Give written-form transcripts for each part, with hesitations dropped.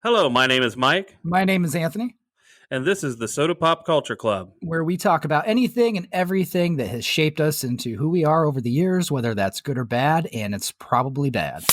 Hello, my name is Mike, My name is Anthony, and this is the Soda Pop Culture Club. where we talk about anything and everything that has shaped us into who we are over the years, whether that's good or bad, and it's probably bad.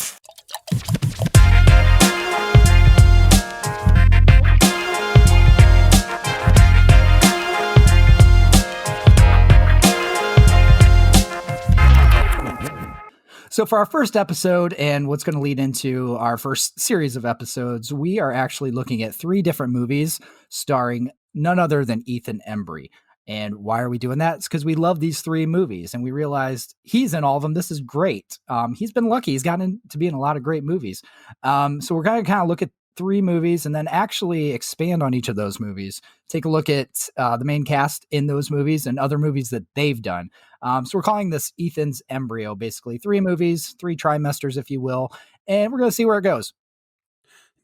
So, for our first episode, and what's going to lead into our first series of episodes, we are actually looking at three different movies starring none other than Ethan Embry. And why are we doing that? It's because we love these three movies, and we realized he's in all of them. This is great. He's been lucky; he's gotten to be in a lot of great movies. So we're going to kind of look at three movies and then actually expand on each of those movies. Take a look at the main cast in those movies and other movies that they've done. So we're calling this Ethan's Embryo, basically three movies, three trimesters, if you will, and we're going to see where it goes.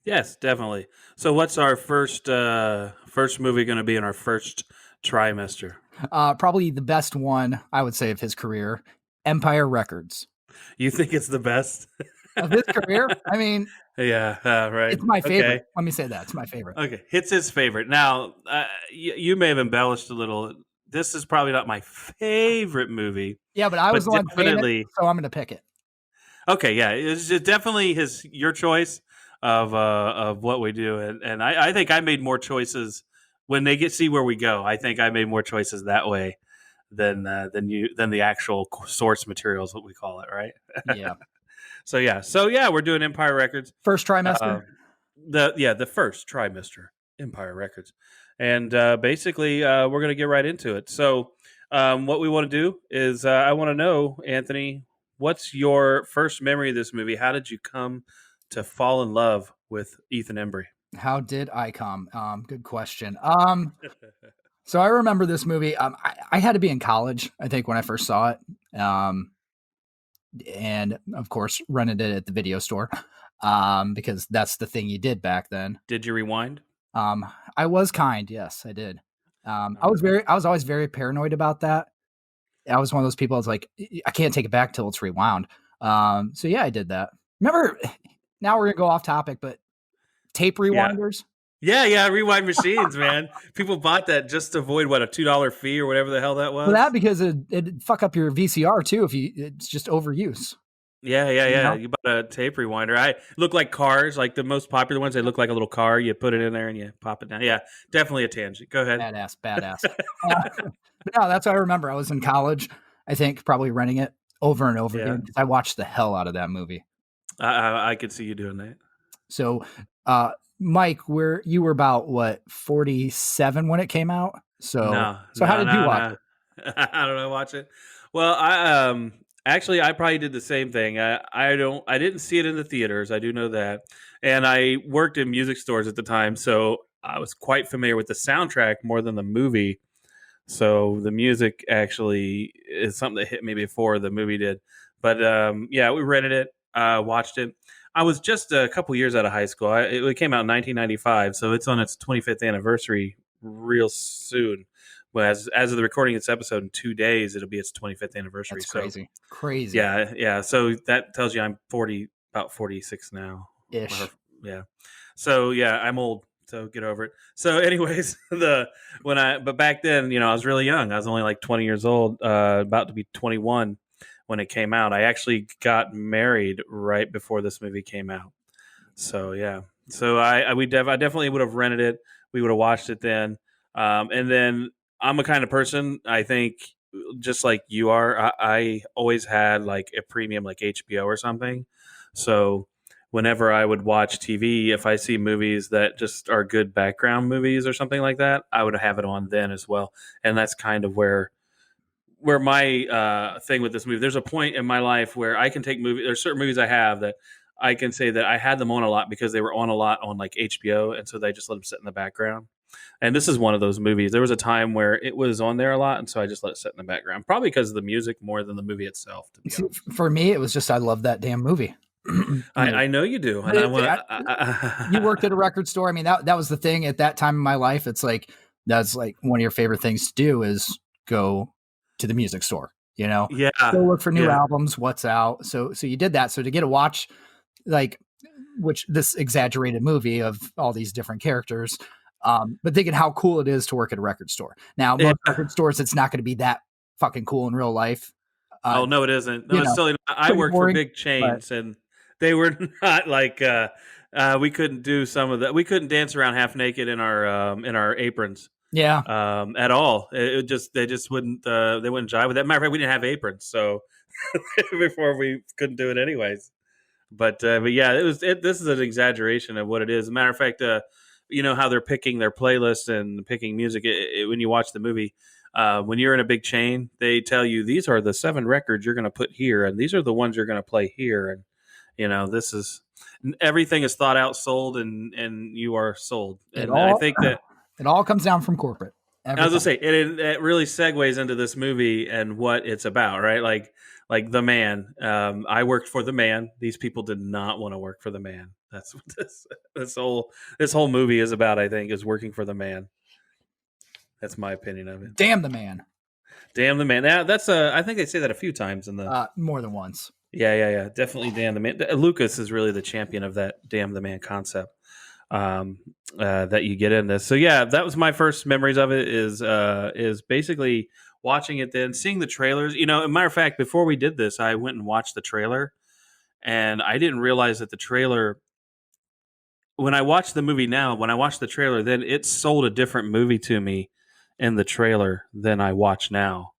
Yes, definitely. So, what's our first movie going to be in our first trimester? Probably the best one, I would say, of his career, Empire Records. You think it's the best? Of his career? I mean, Yeah, right. it's my favorite. Okay. Let me say that. It's my favorite. Okay, it's his favorite. Now, you may have embellished a little. This is probably not my favorite movie. Yeah, but I was the one saying definitely. it, so I'm going to pick it. Okay, yeah, it's just definitely your choice of what we do, and I think I made more choices when they see where we go. I think I made more choices that way than the actual source materials, what we call it, right? Yeah. So yeah, we're doing Empire Records. First trimester. The first trimester, Empire Records, and basically we're going to get right into it. So what we want to do is I want to know, Anthony, what's your first memory of this movie? How did you come to fall in love with Ethan Embry? How did I come? Good question. So I remember this movie. I had to be in college, I think, when I first saw it. And of course, rented it at the video store because that's the thing you did back then. Did you rewind? I was kind. Yes, I did. I was always very paranoid about that. I was one of those people. I was like, I can't take it back till it's rewound. So yeah, I did that. Remember, now we're gonna go off topic, but tape rewinders. Yeah, rewind machines, man. People bought that just to avoid a $2 fee or whatever the hell that was. Well, that because it'd fuck up your VCR too if it's just overuse. Yeah. You know? You bought a tape rewinder. I look like cars, like the most popular ones. They look like a little car. You put it in there and you pop it down. Yeah, definitely a tangent. Go ahead. Badass. But no, that's what I remember. I was in college, I think, probably renting it over and over again because I watched the hell out of that movie. I could see you doing that. So, Mike, you were about 47 when it came out. So how did you watch it? I don't know. Watch it. Well, I actually I probably did the same thing. I didn't see it in the theaters. I do know that, and I worked in music stores at the time, so I was quite familiar with the soundtrack more than the movie. So the music actually is something that hit me before the movie did. But yeah, we rented it, watched it. I was just a couple years out of high school. It came out in 1995, so it's on its 25th anniversary real soon. Well, as of the recording of this episode, in 2 days, it'll be its 25th anniversary. That's crazy. Crazy. Yeah. So that tells you I'm about 46 now. Ish. Yeah. So yeah, I'm old. So get over it. So anyways, but back then, I was really young. I was only like 20 years old, about to be 21 when it came out. I actually got married right before this movie came out. So yeah. So I definitely would have rented it. We would have watched it then. And then I'm a kind of person, I think, just like you are, I always had like a premium like HBO or something. So whenever I would watch TV, if I see movies that just are good background movies or something like that, I would have it on then as well. And that's kind of where my thing with this movie, there's a point in my life where I can take movies. There's certain movies I have that I can say that I had them on a lot because they were on a lot on like HBO. And so they just let them sit in the background. And this is one of those movies. There was a time where it was on there a lot, and so I just let it sit in the background, probably because of the music more than the movie itself. To be honest. For me, it was just I love that damn movie. I know you do. And you worked at a record store. I mean, that was the thing at that time in my life. It's like that's like one of your favorite things to do is go to the music store. Yeah. Go look for new albums. What's out? So you did that. So to get a watch, like which this exaggerated movie of all these different characters. But thinking how cool it is to work at a record store. Now, most Yeah. record stores, it's not going to be that fucking cool in real life. Oh no, it isn't. No, You it's know, totally not. I pretty worked for boring, big but chains, and they were not like we couldn't do some of that. We couldn't dance around half naked in our aprons yeah. at all. It just they just wouldn't they wouldn't jive with that. Matter of fact, we didn't have aprons, so before we couldn't do it anyways. But yeah, this is an exaggeration of what it is. As a matter of fact, you know how they're picking their playlist and picking music when you watch the movie. When you're in a big chain, they tell you these are the 7 records you're going to put here, and these are the ones you're going to play here, and you know this is everything is thought out, sold, and you are sold. It And I all think that it all comes down from corporate. I was gonna Everything. say it really segues into this movie and what it's about, right? Like the man. I worked for the man. These people did not want to work for the man. That's what this whole movie is about. I think is working for the man. That's my opinion of it. Damn the man. Damn the man. Now that's I think they say that a few times in the. More than once. Yeah. Definitely damn the man. Lucas is really the champion of that damn the man concept. That you get in this. So yeah, that was my first memories of it. Is basically watching it, then seeing the trailers. You know, as a matter of fact, before we did this, I went and watched the trailer, and I didn't realize that the trailer. When I watched the movie now, when I watched the trailer, then it sold a different movie to me in the trailer than I watch now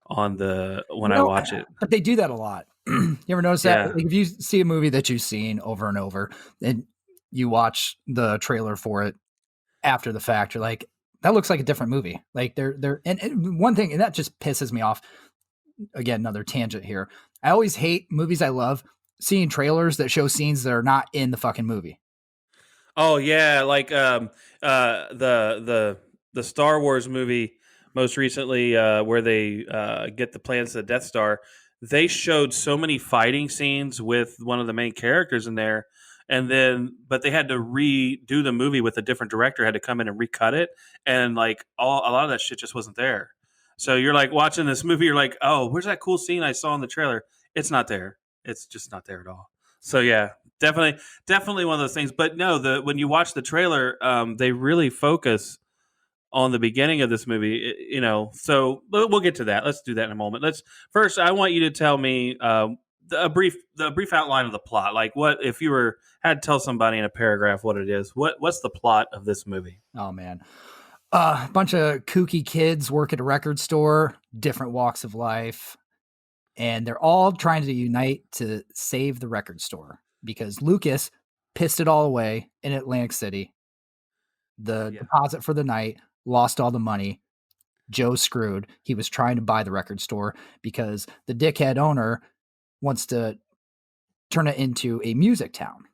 on the when I watch it. But they do that a lot. You ever notice that? Yeah. Like if you see a movie that you've seen over and over, and you watch the trailer for it after the fact, you're like, that looks like a different movie. Like and one thing, and that just pisses me off. Again, another tangent here. I always hate movies I love seeing trailers that show scenes that are not in the fucking movie. Oh yeah, like the Star Wars movie most recently, where they get the plans to the Death Star. They showed so many fighting scenes with one of the main characters in there, and then but they had to redo the movie with a different director. Had to come in and recut it, and like a lot of that shit just wasn't there. So you're like watching this movie, you're like, oh, where's that cool scene I saw in the trailer? It's not there. It's just not there at all. So yeah, definitely one of those things. But no, the when you watch the trailer, they really focus on the beginning of this movie. You know, so we'll get to that. Let's do that in a moment. Let's first. I want you to tell me a brief outline of the plot. Like, what if you had to tell somebody in a paragraph what it is? What's the plot of this movie? Oh man. A bunch of kooky kids work at a record store, different walks of life, and they're all trying to unite to save the record store because Lucas pissed it all away in Atlantic City. The deposit for the night, lost all the money. Joe's screwed. He was trying to buy the record store because the dickhead owner wants to turn it into a music town.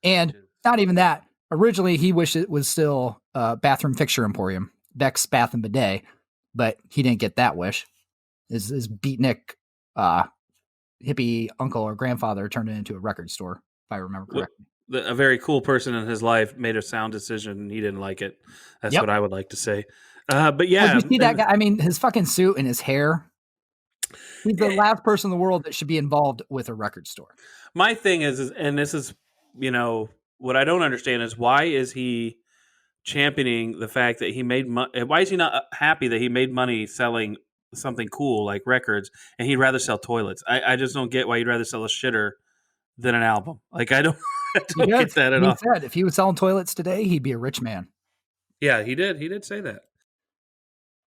And not even that. Originally, he wished it was still a bathroom fixture emporium, Beck's Bath and Bidet, but he didn't get that wish. His beatnik hippie uncle or grandfather turned it into a record store, if I remember correctly. A very cool person in his life made a sound decision and he didn't like it. That's what I would like to say. But yeah. Well, you see that guy? I mean, his fucking suit and his hair. He's the last person in the world that should be involved with a record store. My thing is and this is, you know, what I don't understand is why is he championing the fact that he made money? Why is he not happy that he made money selling something cool like records and he'd rather sell toilets? I just don't get why you'd rather sell a shitter than an album. Like, I don't get that at all. He said if he was selling toilets today, he'd be a rich man. Yeah, he did. He did say that.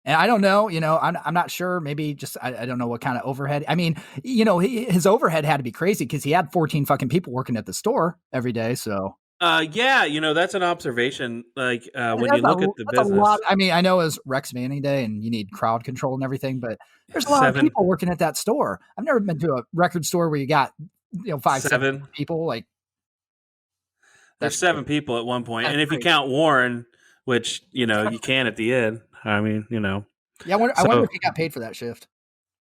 And I don't know, you know, I'm not sure. Maybe just, I don't know what kind of overhead. I mean, you know, his overhead had to be crazy because he had 14 fucking people working at the store every day. So, yeah, you know, that's an observation. Like, when you look at the business. A lot, I mean, I know it's Rex Manning Day and you need crowd control and everything, but there's a lot of people working at that store. I've never been to a record store where you got, you know, 7 people. Like, there's 7 people at one point. And if you count Warren, which, you know, you can at the end. I mean, you know. Yeah, I wonder if he got paid for that shift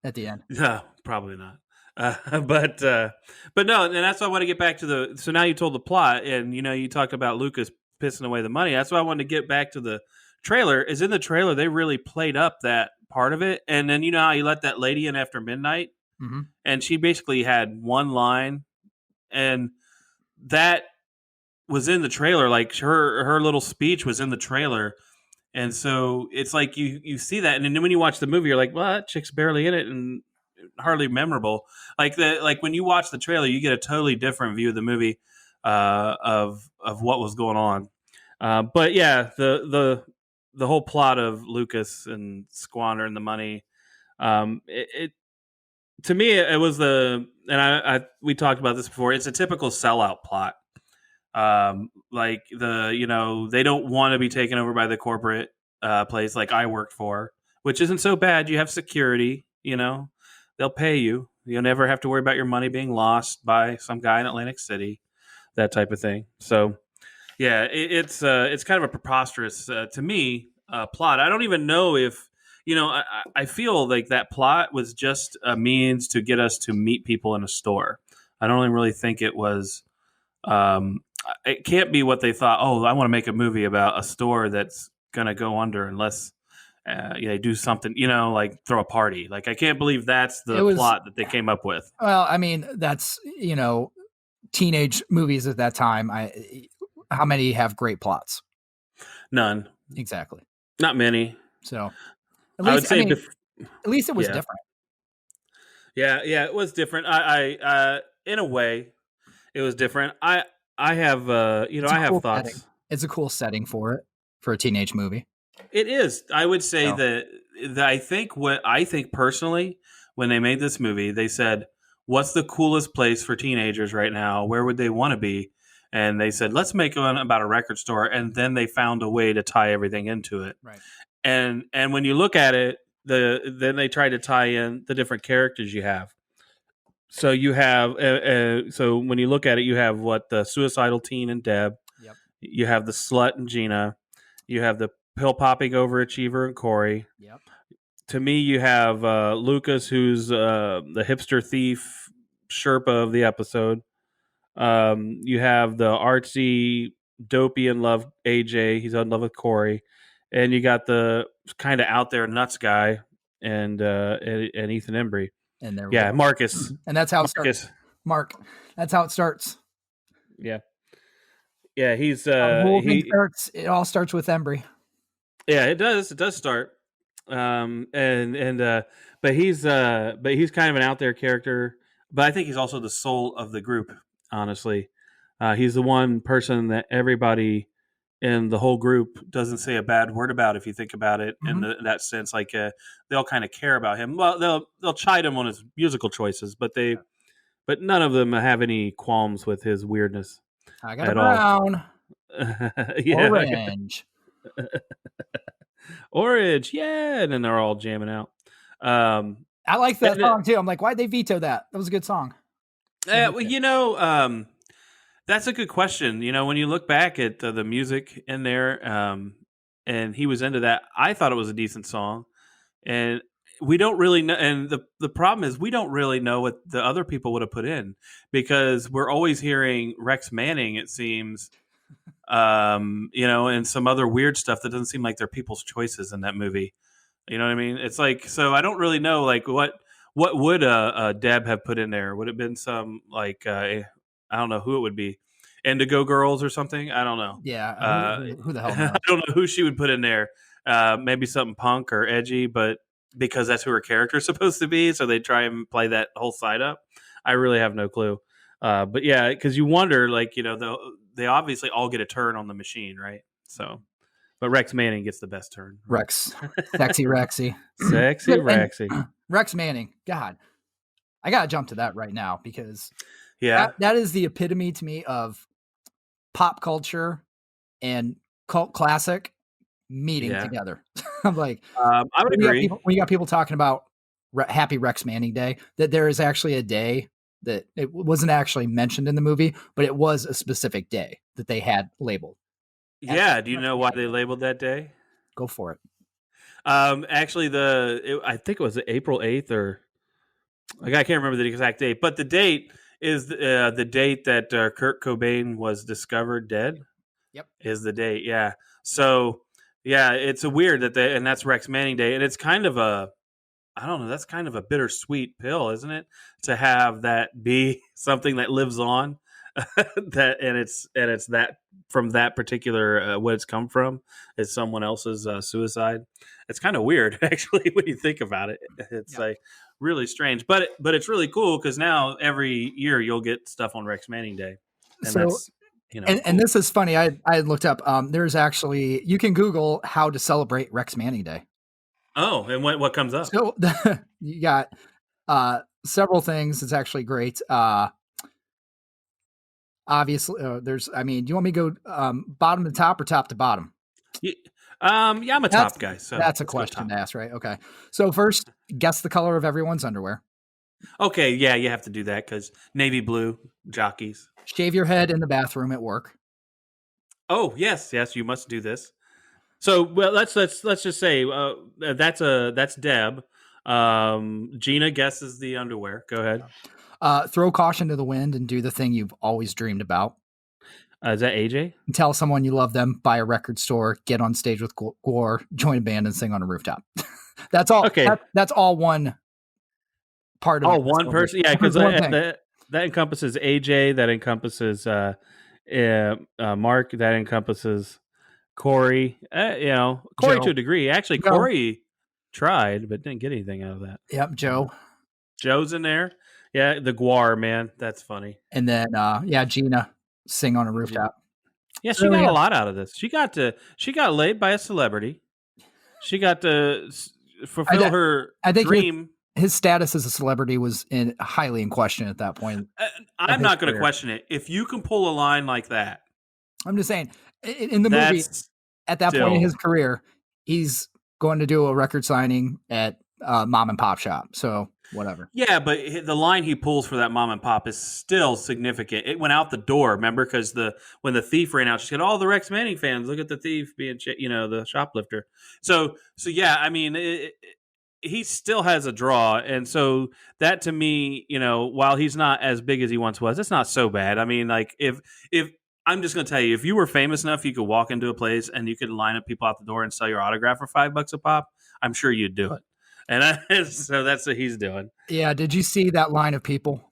at the end. No, probably not. But no, and that's why I want to get back to so now you told the plot and, you know, you talked about Lucas pissing away the money. That's why I wanted to get back to the trailer. Is in the trailer, they really played up that part of it. And then, you know how you let that lady in after midnight? Mm-hmm. And she basically had one line. And that was in the trailer. Like her little speech was in the trailer, and so it's like you see that, and then when you watch the movie, you're like, well, that chick's barely in it and hardly memorable. Like when you watch the trailer, you get a totally different view of the movie, of what was going on. But yeah, the whole plot of Lucas and squandering the money, it to me it was and I we talked about this before. It's a typical sellout plot. Like they don't want to be taken over by the corporate place like I worked for, which isn't so bad. You have security, they'll pay you. You'll never have to worry about your money being lost by some guy in Atlantic City, that type of thing. So yeah, it's kind of a preposterous to me plot. I don't even know if I feel like that plot was just a means to get us to meet people in a store. I don't even really think it was. It can't be what they thought. Oh, I want to make a movie about a store that's gonna go under unless they do something. Like throw a party. Like I can't believe that's It the was, plot that they came up with. well, I mean, that's, teenage movies at that time. How many have great plots? None, Exactly. not many. So at I would least, I say, mean, at least it was yeah, different. yeah, it was different. In a way, it was different. I have, It's a I have cool setting. thoughts. It's a cool setting for it, for a teenage movie. It is. I would say So that I think personally, when they made this movie, they said, "What's the coolest place for teenagers right now? Where would they want to be?" And they said, "Let's make one about a record store." And then they found a way to tie everything into it. right. And when you look at it, then they tried to tie in the different characters you have. So you have, so when you look at it, you have what the suicidal teen and Deb. Yep. You have the slut and Gina. You have the pill popping overachiever and Corey. Yep. To me, you have Lucas, who's the hipster thief Sherpa of the episode. You have the artsy, dopey in love AJ. He's in love with Corey, and you got the kind of out there nuts guy and Ethan Embry. And there we Yeah, go. Marcus. And that's how it starts. Marcus. Mark. That's how it starts. Yeah, yeah. He's How the whole thing he. starts. It all starts with Embry. Yeah, it does. It does start. But he's kind of an out there character. But I think he's also the soul of the group. Honestly, he's the one person that everybody in the whole group doesn't say a bad word about. If you think about it, Mhm. in that sense, like they all kind of care about him. Well, they'll chide him on his musical choices, but none of them have any qualms with his weirdness I got a at all. brown, Yeah, orange. orange, yeah, and then they're all jamming out. I like that And song too. I'm like, why'd they veto that? That was a good song. well, that's a good question. When you look back at the music in there, and he was into that, I thought it was a decent song, and we don't really know. And the problem is we don't really know what the other people would have put in because we're always hearing Rex Manning. It seems, and some other weird stuff that doesn't seem like they're people's choices in that movie. You know what I mean? It's like, so I don't really know, like what would Deb have put in there? Would it have been some like I don't know who it would be, Indigo Girls or something? I don't know. Yeah. Who the hell knows? I don't know who she would put in there. Maybe something punk or edgy, but because that's who her character is supposed to be, so they try and play that whole side up. I really have no clue. But yeah, because you wonder, like they obviously all get a turn on the machine, right? So. But Rex Manning gets the best turn. Right? Rex. Sexy Rexy. Sexy Rexy. Rex Manning. God. I gotta jump to that right now because Yeah. that is the epitome to me of pop culture and cult classic meeting together. I'm like, I would agree. When you got people talking about Happy Rex Manning Day, that there is actually a day that it wasn't actually mentioned in the movie, but it was a specific day that they had labeled. Yeah. Do you know why they labeled that day? Go for it. Actually, I think it was April 8th or I can't remember the exact date, but the date is the date that Kurt Cobain was discovered dead. Yep. Is the date. Yeah. So yeah, it's a weird and that's Rex Manning Day. And it's kind of I don't know, that's kind of a bittersweet pill, isn't it? To have that be something that lives on. that and it's that from that particular what it's come from is someone else's suicide. It's kind of weird actually when you think about it. It's Yeah. like really strange, but it's really cool because now every year you'll get stuff on Rex Manning Day, and So that's and cool. this is funny. I had looked up. There's actually you can Google how to celebrate Rex Manning Day. Oh, and what comes up? So you got several things. It's actually great. Obviously, there's. I mean, do you want me to go bottom to top or top to bottom? Yeah, yeah, I'm a That's top guy, so that's a let's go question top. to ask, right? Okay. So first, guess the color of everyone's underwear. Okay, yeah, you have to do that because navy blue jockeys. Shave your head in the bathroom at work. Oh yes, yes, you must do this. So well, let's just say that's Deb. Gina guesses the underwear. Go ahead. Throw caution to the wind and do the thing you've always dreamed about. Is that AJ? Tell someone you love them. Buy a record store. Get on stage with Gore. Join a band and sing on a rooftop. That's all. Okay. That's all one part of Oh, the one person. Yeah, because one thing. that encompasses AJ. That encompasses Mark. That encompasses Corey. Corey to Joe. a degree. Actually, Joe. Corey tried but didn't get anything out of that. Yep. Joe. Joe's in there. Yeah, the Guar man. That's funny. And then Gina sing on a rooftop. Yeah, she So got yeah, a lot out of this. She got laid by a celebrity. She got to fulfill her I think dream. his status as a celebrity was highly in question at that point. I'm not going to question it. If you can pull a line like that, I'm just saying, in the movie, that's at that point in his career, he's going to do a record signing at mom and pop shop. So whatever. Yeah, but the line he pulls for that mom and pop is still significant. It went out the door, remember? Because when the thief ran out, she said, "All the Rex Manning fans, look at the thief being, the shoplifter." So yeah, I mean, he still has a draw, and so that to me, while he's not as big as he once was, it's not so bad. I mean, like if I'm just going to tell you, if you were famous enough, you could walk into a place and you could line up people out the door and sell your autograph for $5 a pop. I'm sure you'd do it. And so that's what he's doing. Yeah. Did you see that line of people?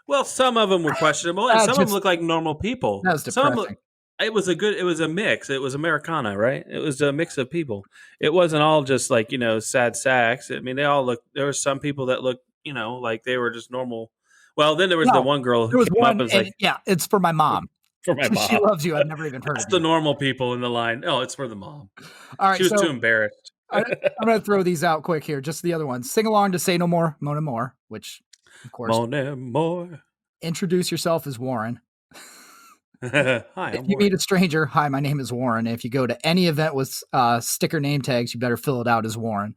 Well, some of them were questionable, and some of them look like normal people. That was depressing. It was a mix. It was Americana, right? It was a mix of people. It wasn't all just like sad sacks. I mean, they all looked. There were some people that looked, like they were just normal. Well, then there was the one girl who came up and was like, "Yeah, it's for my mom. For my mom. She loves you. I've never even heard That's of the you." normal people in the line. Oh, it's for the mom. All right, she was too embarrassed. I'm going to throw these out quick here. Just the other ones. Sing along to "Say No More," Mona Moore, which, of course, Mona Moore. Introduce yourself as Warren. Hi, if you meet a stranger, "Hi, my name is Warren." If you go to any event with sticker name tags, you better fill it out as Warren.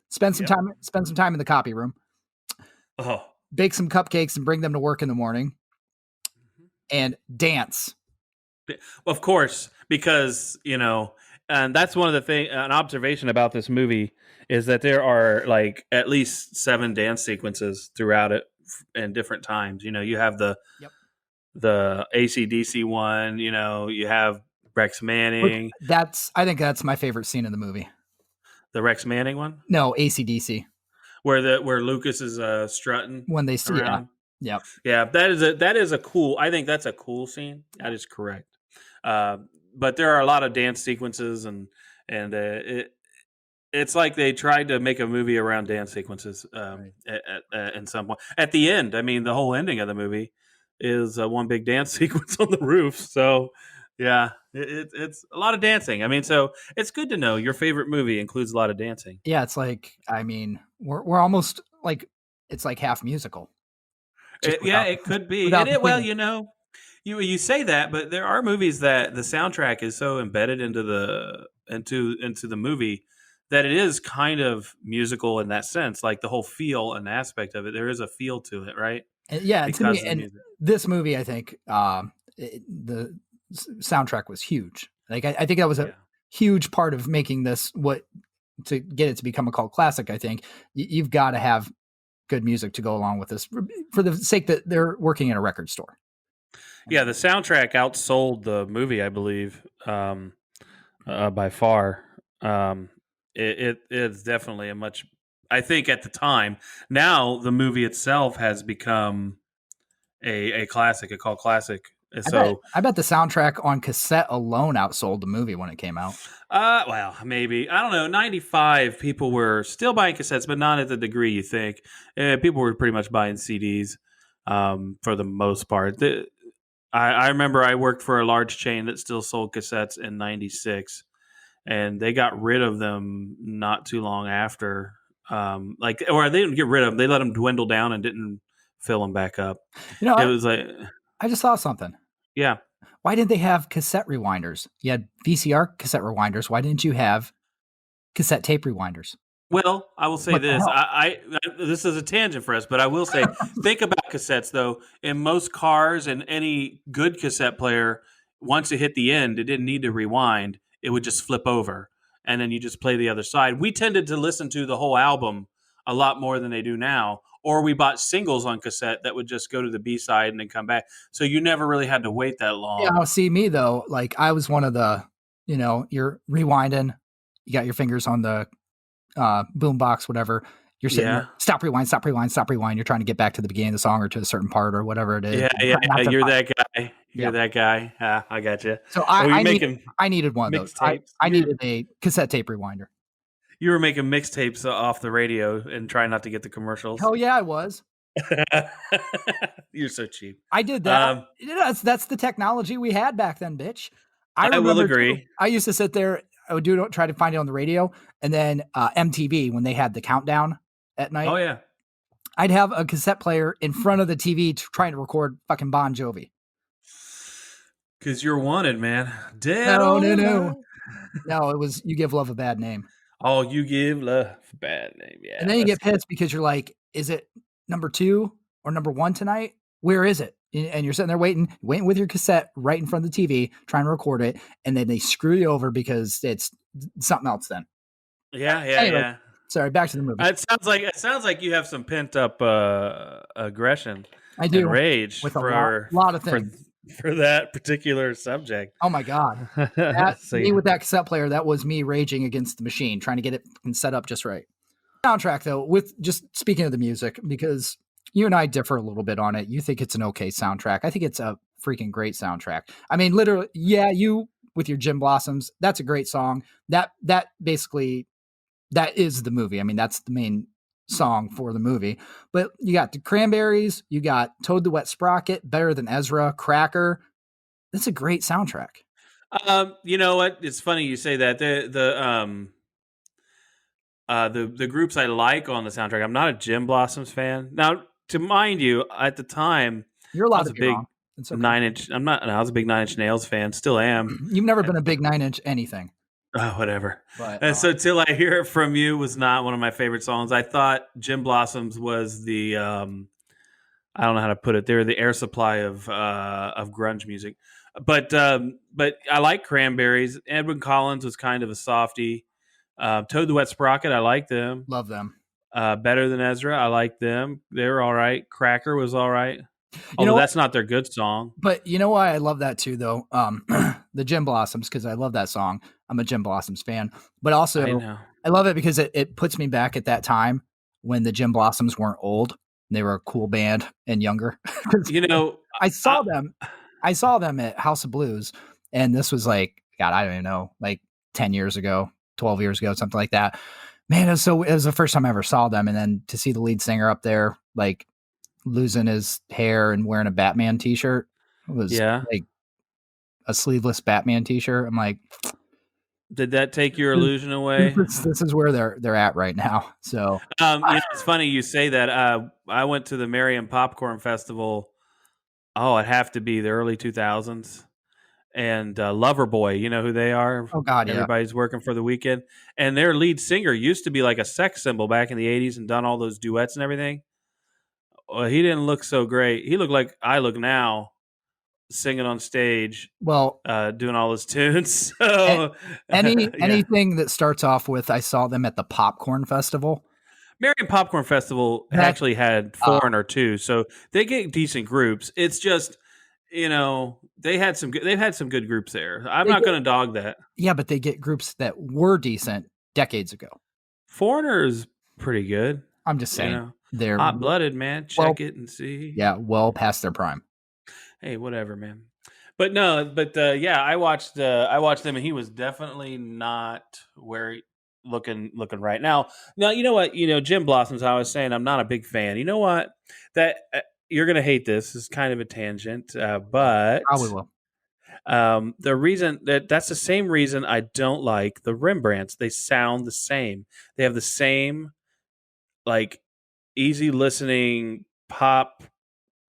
Spend some time in the copy room. Oh. Bake some cupcakes and bring them to work in the morning. And dance. Of course, because and that's one of the things. An observation about this movie is that there are like at least 7 dance sequences throughout it in different times. You have the AC/DC one. You have Rex Manning. I think that's my favorite scene in the movie. The Rex Manning one? No, AC/DC. Where Lucas is strutting when they see around. Yeah. That is a cool. I think that's a cool scene. That is correct. But there are a lot of dance sequences, and it's like they tried to make a movie around dance sequences. At some point, at the end, I mean, the whole ending of the movie is one big dance sequence on the roof. So, yeah, it's a lot of dancing. I mean, so it's good to know your favorite movie includes a lot of dancing. Yeah, it's like, I mean, we're almost like it's like half musical. It could be. You say that, but there are movies that the soundtrack is so embedded into the movie that it is kind of musical in that sense, like the whole feel and aspect of it. There is a feel to it, right? Yeah, to me, and this movie, I think the soundtrack was huge. Like, I think that was a huge part of making this to get it to become a cult classic. I think you've got to have good music to go along with this for the sake that they're working in a record store. Yeah, the soundtrack outsold the movie, I believe, by far. It's definitely a much. I think at the time. Now the movie itself has become, a classic, a cult classic. And I bet so, I bet the soundtrack on cassette alone outsold the movie when it came out. well, maybe I don't know. 95 people were still buying cassettes, but not at the degree you think. People were pretty much buying CDs for the most part. I remember I worked for a large chain that still sold cassettes in '96, and they got rid of them not too long after. Or they didn't get rid of them; they let them dwindle down and didn't fill them back up. You know, It was like, I just saw something. yeah. Why didn't they have cassette rewinders? You had VCR cassette rewinders. Why didn't you have cassette tape rewinders? Well, I will say What the this. hell? This is a tangent for us, but I will say, think about cassettes though. In most cars and any good cassette player, once it hit the end, it didn't need to rewind. It would just flip over, and then you just play the other side. We tended to listen to the whole album a lot more than they do now, or we bought singles on cassette that would just go to the B side and then come back. So you never really had to wait that Yeah, long. see me though. Like I was one of the, you're rewinding. You got your fingers on the boom box, whatever. You're sitting there, Yeah, stop, rewind, stop, rewind, stop, rewind. You're trying to get back to the beginning of the song or to a certain part or whatever it is. yeah, yeah, Try not yeah. to You're find, that guy. yeah. You're that guy. Ah, I got you. So Oh, you I need making I needed one of those. mixtapes? I needed a cassette tape rewinder. You were making mixtapes off the radio and trying not to get the commercials. Hell yeah, I was. You're so cheap. I did that. Um, That's the technology we had back then, bitch. I I will remember too. agree. I used to sit there. I would try to find it on the radio, and then MTV when they had the countdown at night. Oh yeah, I'd have a cassette player in front of the TV trying to record fucking Bon Jovi. because you're wanted, man. Dead No, or no, no, alive. no. It was "You Give Love a Bad Name," Oh, you give love a bad name. and Yeah, then you that's get good. pissed because you're like, "Is it number 2 or number 1 tonight? Where is it?" And you're sitting there waiting with your cassette right in front of the TV, trying to record it, and then they screw you over because it's something else. Then Yeah, yeah, anyway, yeah. sorry. Back to the movie. It sounds like you have some pent up aggression I and do rage with a for lot of for things. for that particular subject. Oh my god, that So me with that cassette player, that was me raging against the machine, trying to get it set up just right. Soundtrack though, with just speaking of the music, because you and I differ a little bit on it. You think it's an okay soundtrack. I think it's a freaking great soundtrack. I mean, literally, yeah, you with your Gin Blossoms, that's a great song. That basically that is the movie. I mean, that's the main song for the movie. But you got the Cranberries, you got Toad the Wet Sprocket, Better Than Ezra, Cracker. That's a great soundtrack. You know what? It's funny you say that. The groups I like on the soundtrack. I'm not a Jim Blossoms fan. Now, to mind you, at the time, You're I allowed was to a be wrong. big It's okay. 9 inch. I was a big 9 Inch Nails fan. Still am. You've never been a big 9 inch anything. Oh, whatever. But And so, till I hear it from you was not one of my favorite songs. I thought Jim Blossoms was the I don't know how to put it. They're the air supply of grunge music. But I like Cranberries. Edwin Collins was kind of a softie. Toad the Wet Sprocket, I like them. love them. Better Than Ezra, I like them. They were all right. Cracker was all right. You know Although what? that's not their good song. But you know why I love that too, though? The Jim Blossoms, because I love that song. I'm a Jim Blossoms fan. But also, I know. I love it because it puts me back at that time when the Jim Blossoms weren't old. They were a cool band and younger. 'Cause You know, I saw them. I saw them at House of Blues, and this was like, God, I don't even know, like 10 years ago, 12 years ago, something like that. Man, it was the first time I ever saw them. And then to see the lead singer up there, like losing his hair and wearing a Batman t-shirt, it was yeah. like a sleeveless Batman t-shirt. I'm like, Did that take your illusion away? this is where they're at right now. So It's funny you say that. I went to the Merriam Popcorn Festival. Oh, it'd have to be the early 2000s. And Loverboy, you know who they are? oh God, yeah. Everybody's working for the weekend. And their lead singer used to be like a sex symbol back in the 80s and done all those duets and everything. Well, he didn't look so great. He looked like I look now, singing on stage, Well, doing all his tunes. So, yeah. anything that starts off with I saw them at the Popcorn Festival. Merriam Popcorn Festival That actually had Foreigner too, so they get decent groups. It's just, they've had some good groups there. I'm They not get- going to dog that. Yeah, but they get groups that were decent decades ago. Foreigner is pretty good. I'm just saying. They're Hot blooded, man. well, Check it and see. yeah, well past their prime. Hey, whatever, man. But no, but yeah, I watched him, and he was definitely not where looking right now. Now, you know what? You know, Jim Blossoms. I was saying, I'm not a big fan. You know what? That you're gonna hate this. This is kind of a tangent, Probably but will. the reason that's the same reason I don't like the Rembrandts. They sound the same. They have the same like easy listening pop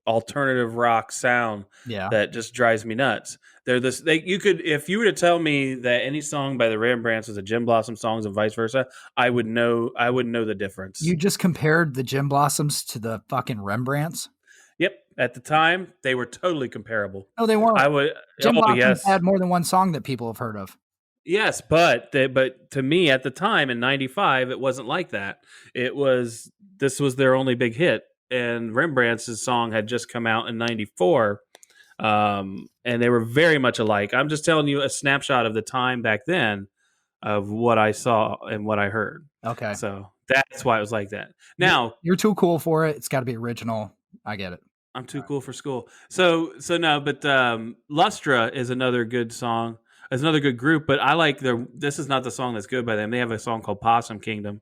alternative rock sound Yeah. that just drives me nuts. They're this they you could if you were to tell me that any song by the Rembrandts was a Jim Blossom songs and vice versa, I would know the difference. You just compared the Jim Blossoms to the fucking Rembrandts? Yep, at the time they were totally comparable. No, they weren't. I would Jim oh Blossoms yes. had more than one song that people have heard of. Yes, but to me at the time in '95 it wasn't like that. It was this was their only big hit and Rembrandt's song had just come out in '94. And they were very much alike. I'm just telling you a snapshot of the time back then of what I saw and what I heard. Okay. So that's why it was like that. Now You're too cool for it. It's got to be original. I get it. I'm too cool for school. So no, but Lustra is another good song. It's another good group, but I like their. This is not the song that's good by them. They have a song called Possum Kingdom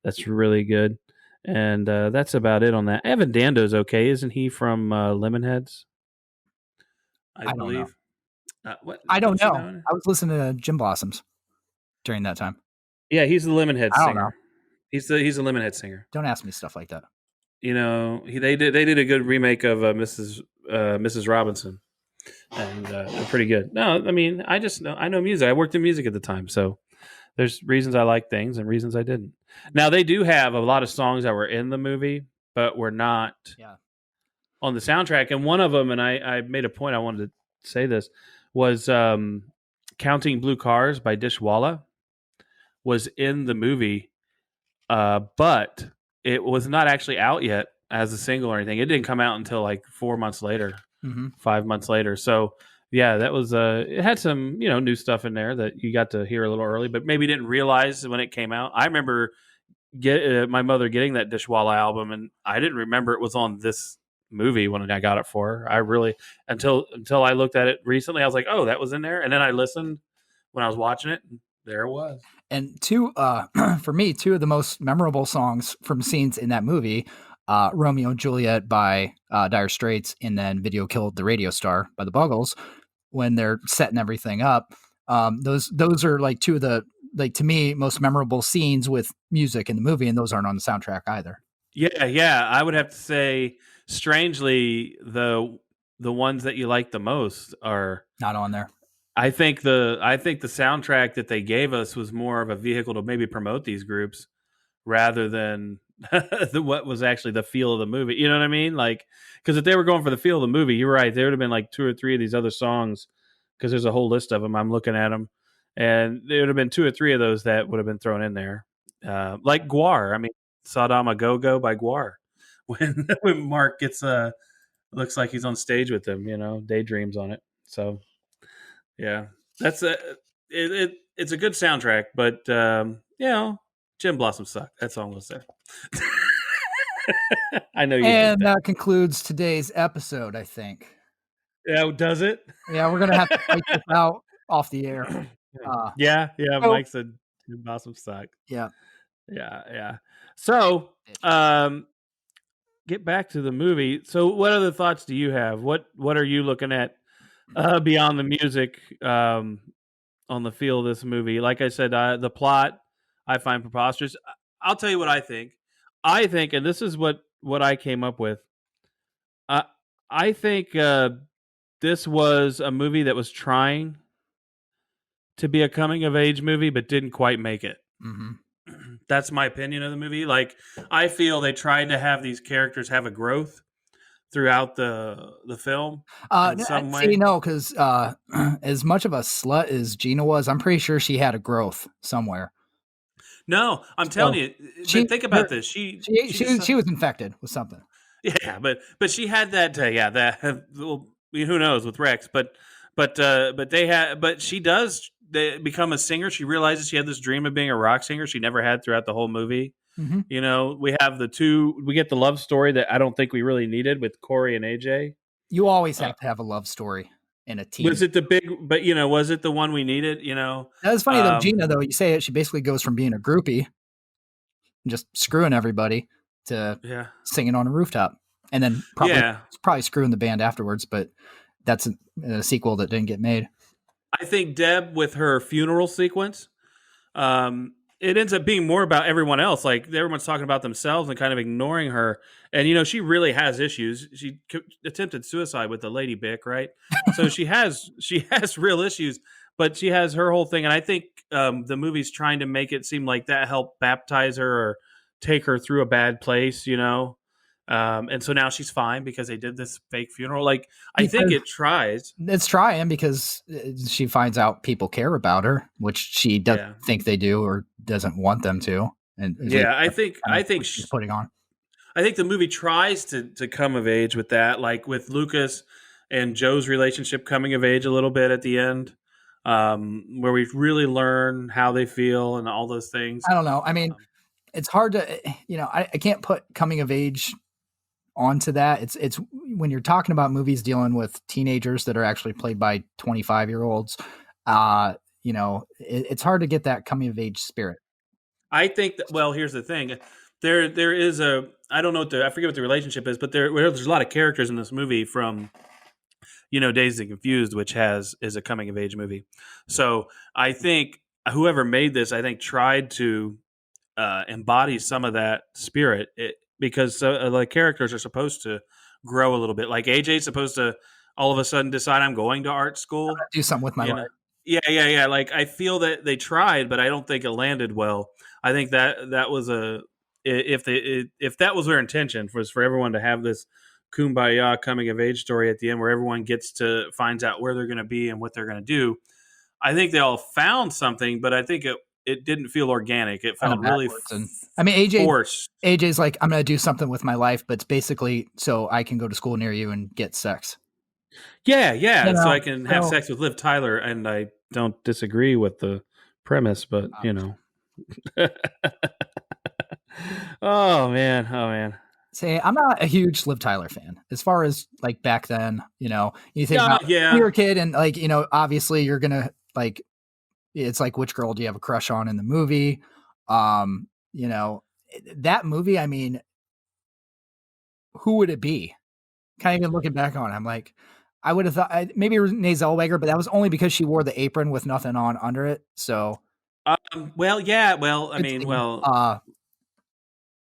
that's really good, and that's about it on that. Evan Dando's okay, isn't he from Lemonheads? I I don't know. believe. What? I don't You know. know? I was listening to Jim Blossoms during that time. Yeah, he's the Lemonhead I don't know. singer. He's a Lemonhead singer. Don't ask me stuff like that. You know, they did a good remake of Mrs. Robinson, and they're pretty good. No, I mean I know music. I worked in music at the time, so there's reasons I like things and reasons I didn't. Now they do have a lot of songs that were in the movie, but were not Yeah. on the soundtrack. And one of them, and I made a point I wanted to say this was "Counting Blue Cars" by Dishwalla was in the movie, but it was not actually out yet as a single or anything. It didn't come out until like 4 months later, Mm-hmm. 5 months later. So yeah, that was it had some new stuff in there that you got to hear a little early, but maybe didn't realize when it came out. I remember my mother getting that Dishwalla album, and I didn't remember it was on this movie when I got it for her. I really until I looked at it recently, I was like, oh, that was in there, and then I listened when I was watching it, and there it was. And for me, two of the most memorable songs from scenes in that movie, Romeo and Juliet by Dire Straits, and then Video Killed the Radio Star by the Buggles, when they're setting everything up. Those are like two of the, like, to me, most memorable scenes with music in the movie, and those aren't on the soundtrack either. Yeah. I would have to say, strangely, the ones that you like the most are Not on there. I think the soundtrack that they gave us was more of a vehicle to maybe promote these groups rather than what was actually the feel of the movie. You know what I mean? Like, because if they were going for the feel of the movie, you're right. There would have been like two or three of these other songs because there's a whole list of them. I'm looking at them, and there would have been two or three of those that would have been thrown in there, like Guar. I mean, Saddam a Go Go by Guar. When Mark gets looks like he's on stage with them, daydreams on it. So yeah, that's it's a good soundtrack, but Jim Blossom sucked. That's all I'm gonna say. I know you hate And that. that concludes today's episode, I think. Yeah, does it? Yeah, we're gonna have to fight this out off the air. Yeah. So, Mike said Jim Blossom sucked. yeah. Yeah. So, get back to the movie. So, what other thoughts do you have? What are you looking at beyond the music on the feel of this movie? Like I said, the plot I find preposterous. I'll tell you what I think. I think, and this is what I came up with. I think this was a movie that was trying to be a coming of age movie, but didn't quite make it. Mm-hmm. That's my opinion of the movie. Like, I feel they tried to have these characters have a growth throughout the film in some way. See, no, because as much of a slut as Gina was, I'm pretty sure she had a growth somewhere. No, I'm telling you. But think about this. She was infected with something. Yeah, but she had that. Well, who knows with Rex? But she does become a singer. She realizes she had this dream of being a rock singer she never had throughout the whole movie. Hmm. You know, we have the two. We get the love story that I don't think we really needed with Corey and AJ. You always Uh, have to have a love story in a teen. was it the big? But was it the one we needed? That was funny though. Gina, though, you say it, she basically goes from being a groupie, just screwing everybody, to Yeah, singing on a rooftop, and then yeah. probably screwing the band afterwards. But that's a sequel that didn't get made. I think Deb with her funeral sequence. It ends up being more about everyone else. Like everyone's talking about themselves and kind of ignoring her. And she really has issues. She attempted suicide with the lady Bick, right? So she has real issues, but she has her whole thing. And I think the movie's trying to make it seem like that helped baptize her or take her through a bad place. And so now she's fine because they did this fake funeral. Like I think Because it tries. it's trying, because she finds out people care about her, which she doesn't Yeah, think they do or doesn't want them to, and at least yeah. I that's think kind I of think what she's putting on. I think the movie tries to come of age with that, like with Lucas and Joe's relationship coming of age a little bit at the end, where we really learn how they feel and all those things. I don't know. I mean, Um, it's hard to, I can't put coming of age onto that. It's when you're talking about movies dealing with teenagers that are actually played by 25-year-olds. It's hard to get that coming of age spirit. I think that. Well, here's the thing: there is a I don't know I forget what the relationship is, but there's a lot of characters in this movie from Dazed and Confused, which is a coming of age movie. So I think whoever made this, I think tried to embody some of that spirit because the characters are supposed to grow a little bit. Like AJ's supposed to all of a sudden decide I'm going to art school. Do something with my You know, life. yeah, yeah, yeah. Like I feel that they tried, but I don't think it landed well. I think that was if that was their intention was for everyone to have this kumbaya coming of age story at the end where everyone gets to finds out where they're going to be and what they're going to do. I think they all found something, but I think it didn't feel organic. It Kind felt of really backwards. And I mean, forced. AJ's like, I'm going to do something with my life, but it's basically so I can go to school near you and get sex. Yeah, yeah. So I can have So sex with Liv Tyler, and I don't disagree with the premise, but oh man, oh man. say I'm not a huge Liv Tyler fan as far as like back then. You think Yeah, about when yeah. you're a kid, and like obviously you're gonna like, it's like, which girl do you have a crush on in the movie? You know that movie. I mean, who would it be? Kind of even looking back on it, I'm like, I would have thought maybe Renee Zellweger, but that was only because she wore the apron with nothing on under it. So Well, yeah. Well, I good mean, scene.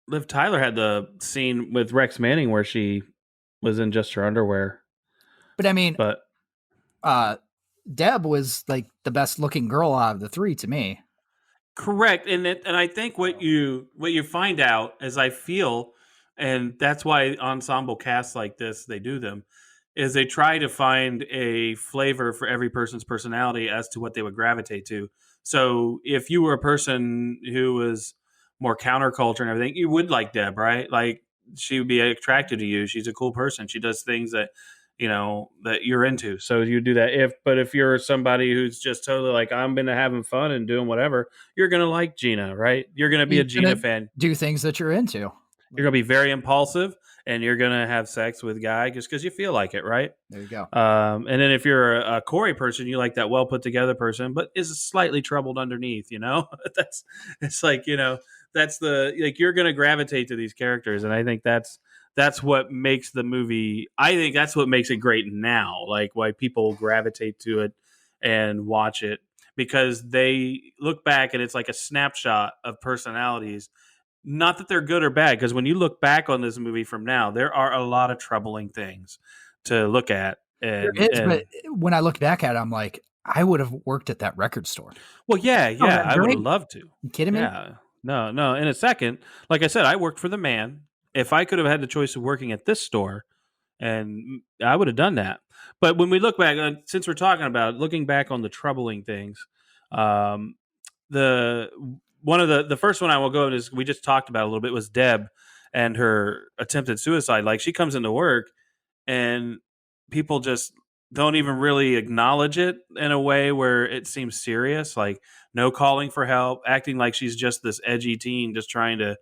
Liv Tyler had the scene with Rex Manning where she was in just her underwear, But I mean, but uh, Deb was like the best looking girl out of the three to me. correct. And I think what you find out as I feel, and that's why ensemble casts like this they do them, is they try to find a flavor for every person's personality as to what they would gravitate to. So if you were a person who was more counterculture and everything, you would like Deb, right? Like she would be attracted to you. She's a cool person. She does things that you're into. So you do that. But if you're somebody who's just totally like I'm into having fun and doing whatever, you're gonna like Gina, right? You're gonna be You're a Gina gonna fan. do things that you're into. You're gonna be very impulsive, and you're gonna have sex with guy just because you feel like it, right? There you go. And then if you're a Corey person, you like that well put together person, but is slightly troubled underneath. That's it's like that's the like you're gonna gravitate to these characters, and I think that's what makes the movie. I think that's what makes it great now. Like why people gravitate to it and watch it because they look back and it's like a snapshot of personalities. Not that they're good or bad, because when you look back on this movie from now, there are a lot of troubling things to look at. There And is, but and when I look back at it, I'm like, I would have worked at that record store. well, yeah, Oh, yeah, that I would have great. loved to. You kidding me? Yeah, no, no. In a second, like I said, I worked for the man. If I could have had the choice of working at this store, and I would have done that. But when we look back, since we're talking about looking back on the troubling things, um, the one of the first one I will go is we just talked about a little bit was Deb and her attempted suicide. Like she comes into work and people just don't even really acknowledge it in a way where it seems serious. Like no calling for help, acting like she's just this edgy teen just trying to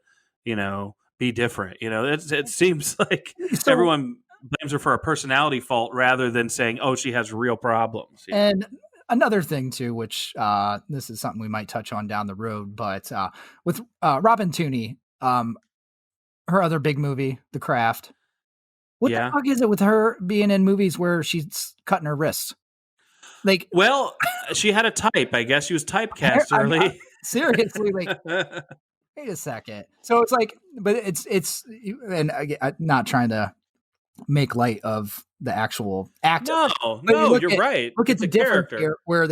be different. It seems like So, everyone blames her for a personality fault rather than saying, "Oh, she has real problems." and another thing too, which this is something we might touch on down the road, but with Robin Tooney, her other big movie, The Craft. What the Yeah. fuck is it with her being in movies where she's cutting her wrists? Like, Well, she had a type. I guess she was typecast I'm early. seriously like, wait a second. So it's like, but it's, and I'm not trying to make light of the actual act of No, it, but you no, you're right. look at It's the a difference character. here, where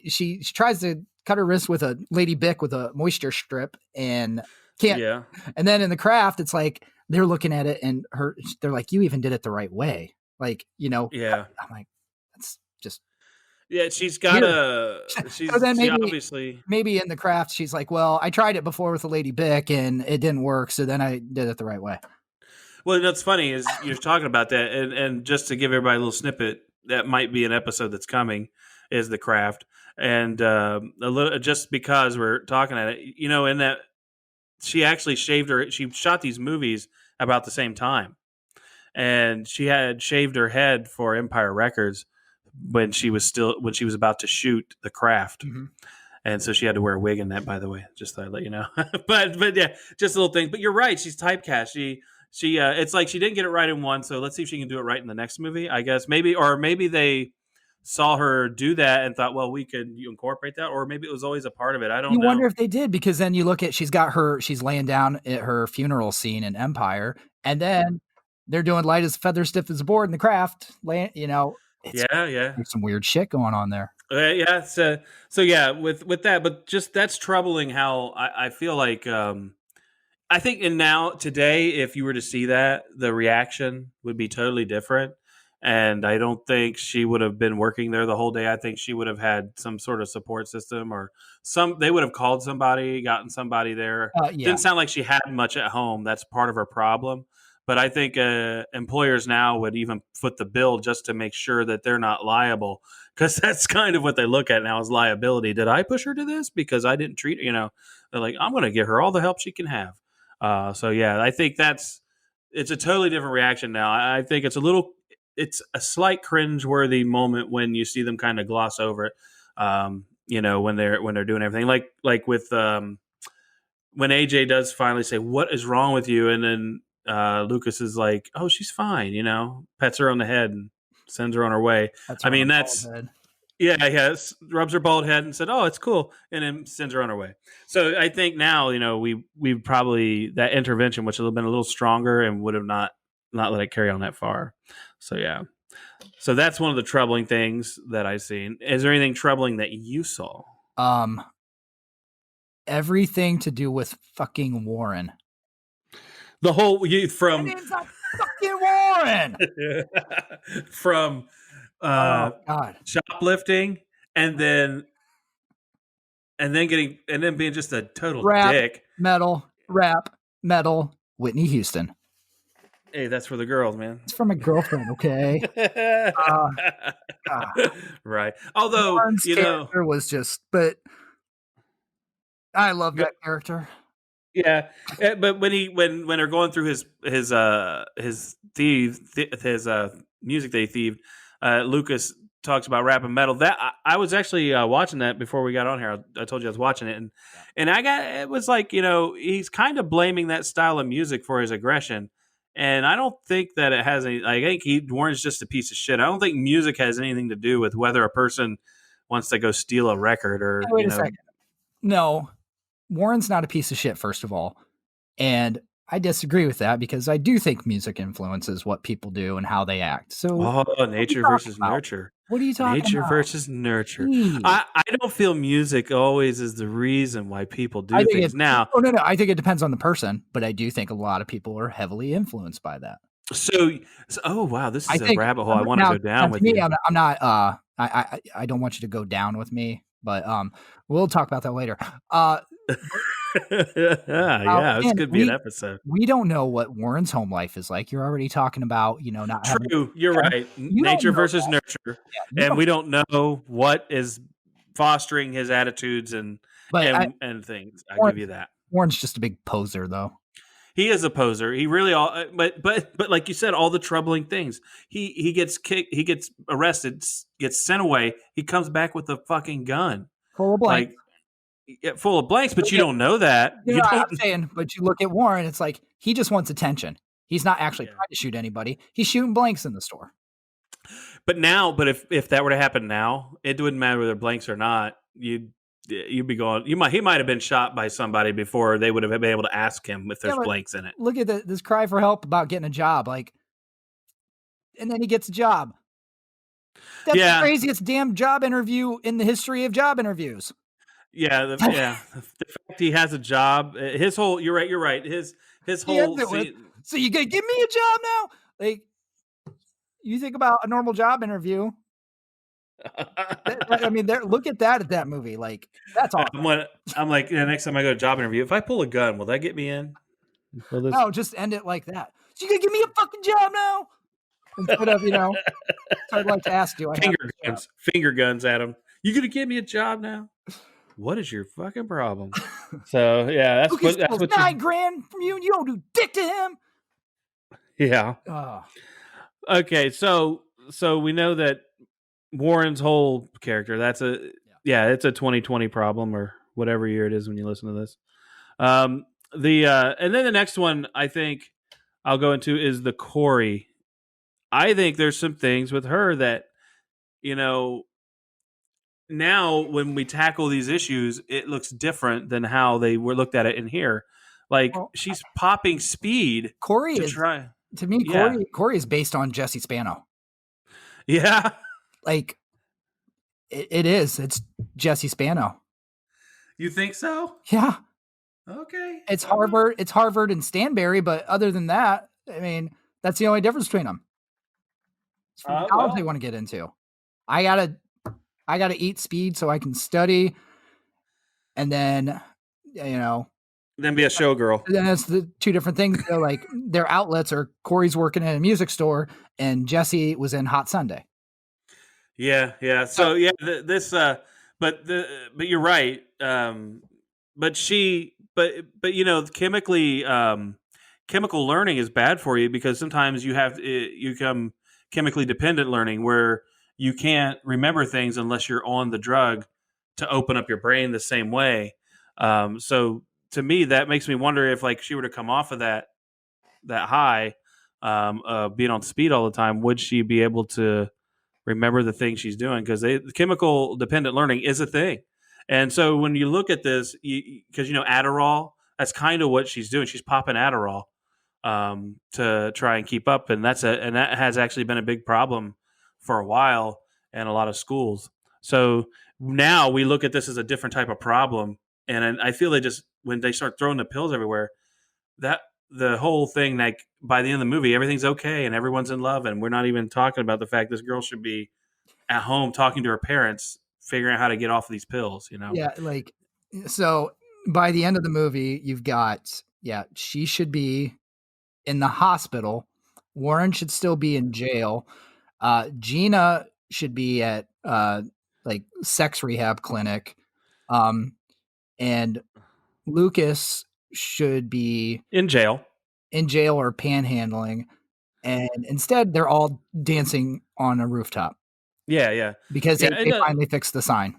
she tries to cut her wrist with a Lady Bic with a moisture strip and can't. Yeah. And then in The Craft, it's like they're looking at it and they're like, you even did it the right way. Like, Yeah. I'm like, that's just Yeah, she's got weird. a So then she obviously. maybe in The Craft, she's like, well, I tried it before with a Lady Bic and it didn't work. So then I did it the right way. Well, that's funny is you're talking about that, and just to give everybody a little snippet, that might be an episode that's coming, is The Craft, and a little just because we're talking at it, in that she actually she shot these movies about the same time, and she had shaved her head for Empire Records when she was about to shoot The Craft. Mm-hmm. And so she had to wear a wig in that, by the way. Just thought I'd let you know. but yeah, just a little thing. But you're right. She's typecast. She it's like she didn't get it right in one. So let's see if she can do it right in the next movie. I guess maybe they saw her do that and thought, well, we could incorporate that, or maybe it was always a part of it. I don't You know. wonder if they did, because then you look at she's laying down at her funeral scene in Empire, and then they're doing light as a feather, stiff as a board in The Craft. It's Yeah, yeah. there's some weird shit going on there. Yeah. So yeah, with that, but just that's troubling. How I feel like I think in now today, if you were to see that, the reaction would be totally different. And I don't think she would have been working there the whole day. I think she would have had some sort of support system, or they would have called somebody, gotten somebody there. Yeah. Didn't sound like she had much at home. That's part of her problem. But I think employers now would even foot the bill just to make sure that they're not liable, because that's kind of what they look at now as liability. Did I push her to this because I didn't treat her? They're like, I'm going to give her all the help she can have. So yeah, I think it's a totally different reaction now. I think it's a slight cringe-worthy moment when you see them kind of gloss over it. When they're doing everything, like with when AJ does finally say, "What is wrong with you?" and then Lucas is like, "Oh, she's fine," pets her on the head and sends her on her way. That's I mean, that's yeah, rubs her bald head and said, "Oh, it's cool," and then sends her on her way. So I think now, we probably that intervention, which would have been a little stronger and would have not let it carry on that far. So yeah, so that's one of the troubling things that I've seen. Is there anything troubling that you saw? Everything to do with fucking Warren. The whole My name's not fucking Warren. from Oh God. shoplifting and then being just a total Rap dick. metal. Whitney Houston. Hey, that's for the girls, man. It's from my girlfriend. Okay. Right. Although Warren's character was but I love that character. Yeah, but when they're going through his music they thieved, Lucas talks about rap and metal. That I was actually watching that before we got on here. I told you I was watching it, and it was like, he's kind of blaming that style of music for his aggression, and I don't think that it has any. I think Warren's just a piece of shit. I don't think music has anything to do with whether a person wants to go steal a record or Wait a second. No. Warren's not a piece of shit, first of all. And I disagree with that, because I do think music influences what people do and how they act. So nature versus nurture. What are you talking about? Nature versus nurture. I don't feel music always is the reason why people do things now. Oh, no. I think it depends on the person, but I do think a lot of people are heavily influenced by that. So oh wow, this is a rabbit hole I want to go down with you. I'm not I don't want you to go down with me, but we'll talk about that later. This could be an episode. We don't know what Warren's home life is like. You're already talking about, not true. You're right. Nature versus nurture, and we don't know what is fostering his attitudes and things. I give you that. Warren's just a big poser, though. He is a poser. He really all, but like you said, all the troubling things. He gets kicked. He gets arrested. Gets sent away. He comes back with a fucking gun, Full of blank. like full of blanks. But Look you at, don't know that. you You know, I'm don't. saying, but you look at Warren, it's like he just wants attention. He's not actually Yeah. trying to shoot anybody. He's shooting blanks in the store. But now, but if that were to happen now, it wouldn't matter whether blanks or not. You'd be going. He might have been shot by somebody before they would have been able to ask him if Yeah, there's but blanks in it. look at this cry for help about getting a job, like, and then he gets a job. That's the Yeah, craziest damn job interview in the history of job interviews. yeah, yeah. The fact he has a job, his whole. You're right. You're right. His He ends whole it with, scene. "So you gonna give me a job now?" Like, you think about a normal job interview. I mean, look at that movie. Like, that's awesome. I'm like, yeah, next time I go to a job interview, if I pull a gun, will that get me in? Will this No, just end it like that. "So you gonna give me a fucking job now?" Instead of, so I'd like to ask you. finger guns at him? You gonna give me a job now? What is your fucking problem? So yeah, Lucas that's steals what $9 grand from you, and you don't do dick to him. yeah. Oh, Okay, so we know that Warren's whole character, it's a 2020 problem or whatever year it is when you listen to this. The and then the next one I think I'll go into is the Corey. I think there's some things with her that, you know, now when we tackle these issues, it looks different than how they were looked at it in here. Like well, she's popping speed Corey to is, try. to me, Yeah. Corey is based on Jesse Spano. Yeah. Like, it is. It's Jesse Spano. You think so? Yeah. Okay. It's All right. Harvard. It's Harvard and Stanberry, but other than that, I mean, that's the only difference between them. It's from college they want to get into. I gotta eat speed so I can study, and then Then be a showgirl. then it's the two different things. So, like, their outlets are Corey's working in a music store, and Jesse was in Hot Sunday. Yeah, yeah. So yeah, but you're right. But chemically, chemical learning is bad for you because sometimes you become chemically dependent learning where you can't remember things unless you're on the drug to open up your brain the same way. So to me, that makes me wonder if like she were to come off of that high, being on speed all the time, would she be able to remember the thing she's doing? Because chemical dependent learning is a thing. And so when you look at this, because Adderall, that's kind of what she's doing. She's popping Adderall to try and keep up, and that has actually been a big problem for a while in a lot of schools. So now we look at this as a different type of problem, and I feel when they start throwing the pills everywhere, that the whole thing, like by the end of the movie, everything's okay and everyone's in love, and we're not even talking about the fact this girl should be at home talking to her parents, figuring out how to get off of these pills. Yeah, like, so by the end of the movie, you've got, she should be in the hospital. Warren should still be in jail. Gina should be at like sex rehab clinic. And Lucas should be in jail or panhandling. And instead, they're all dancing on a rooftop. Yeah. Because they finally fixed the sign.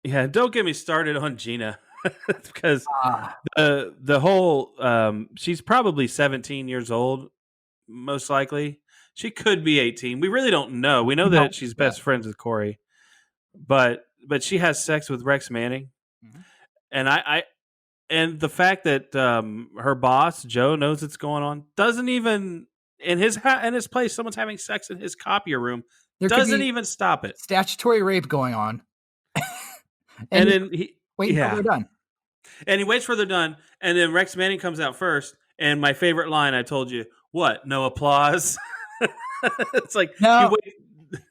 Yeah, don't get me started on Gina because the whole she's probably 17 years old, most likely. She could be 18. We really don't know. We know that she's best friends with Corey, but she has sex with Rex Manning, and and the fact that her boss Joe knows what's going on, doesn't even in his place. Someone's having sex in his copier room. Doesn't even stop it. Statutory rape going on. and then he waits till they're done. And he waits for they're done, and then Rex Manning comes out first. And my favorite line, I told you, what? No applause. It's like, no,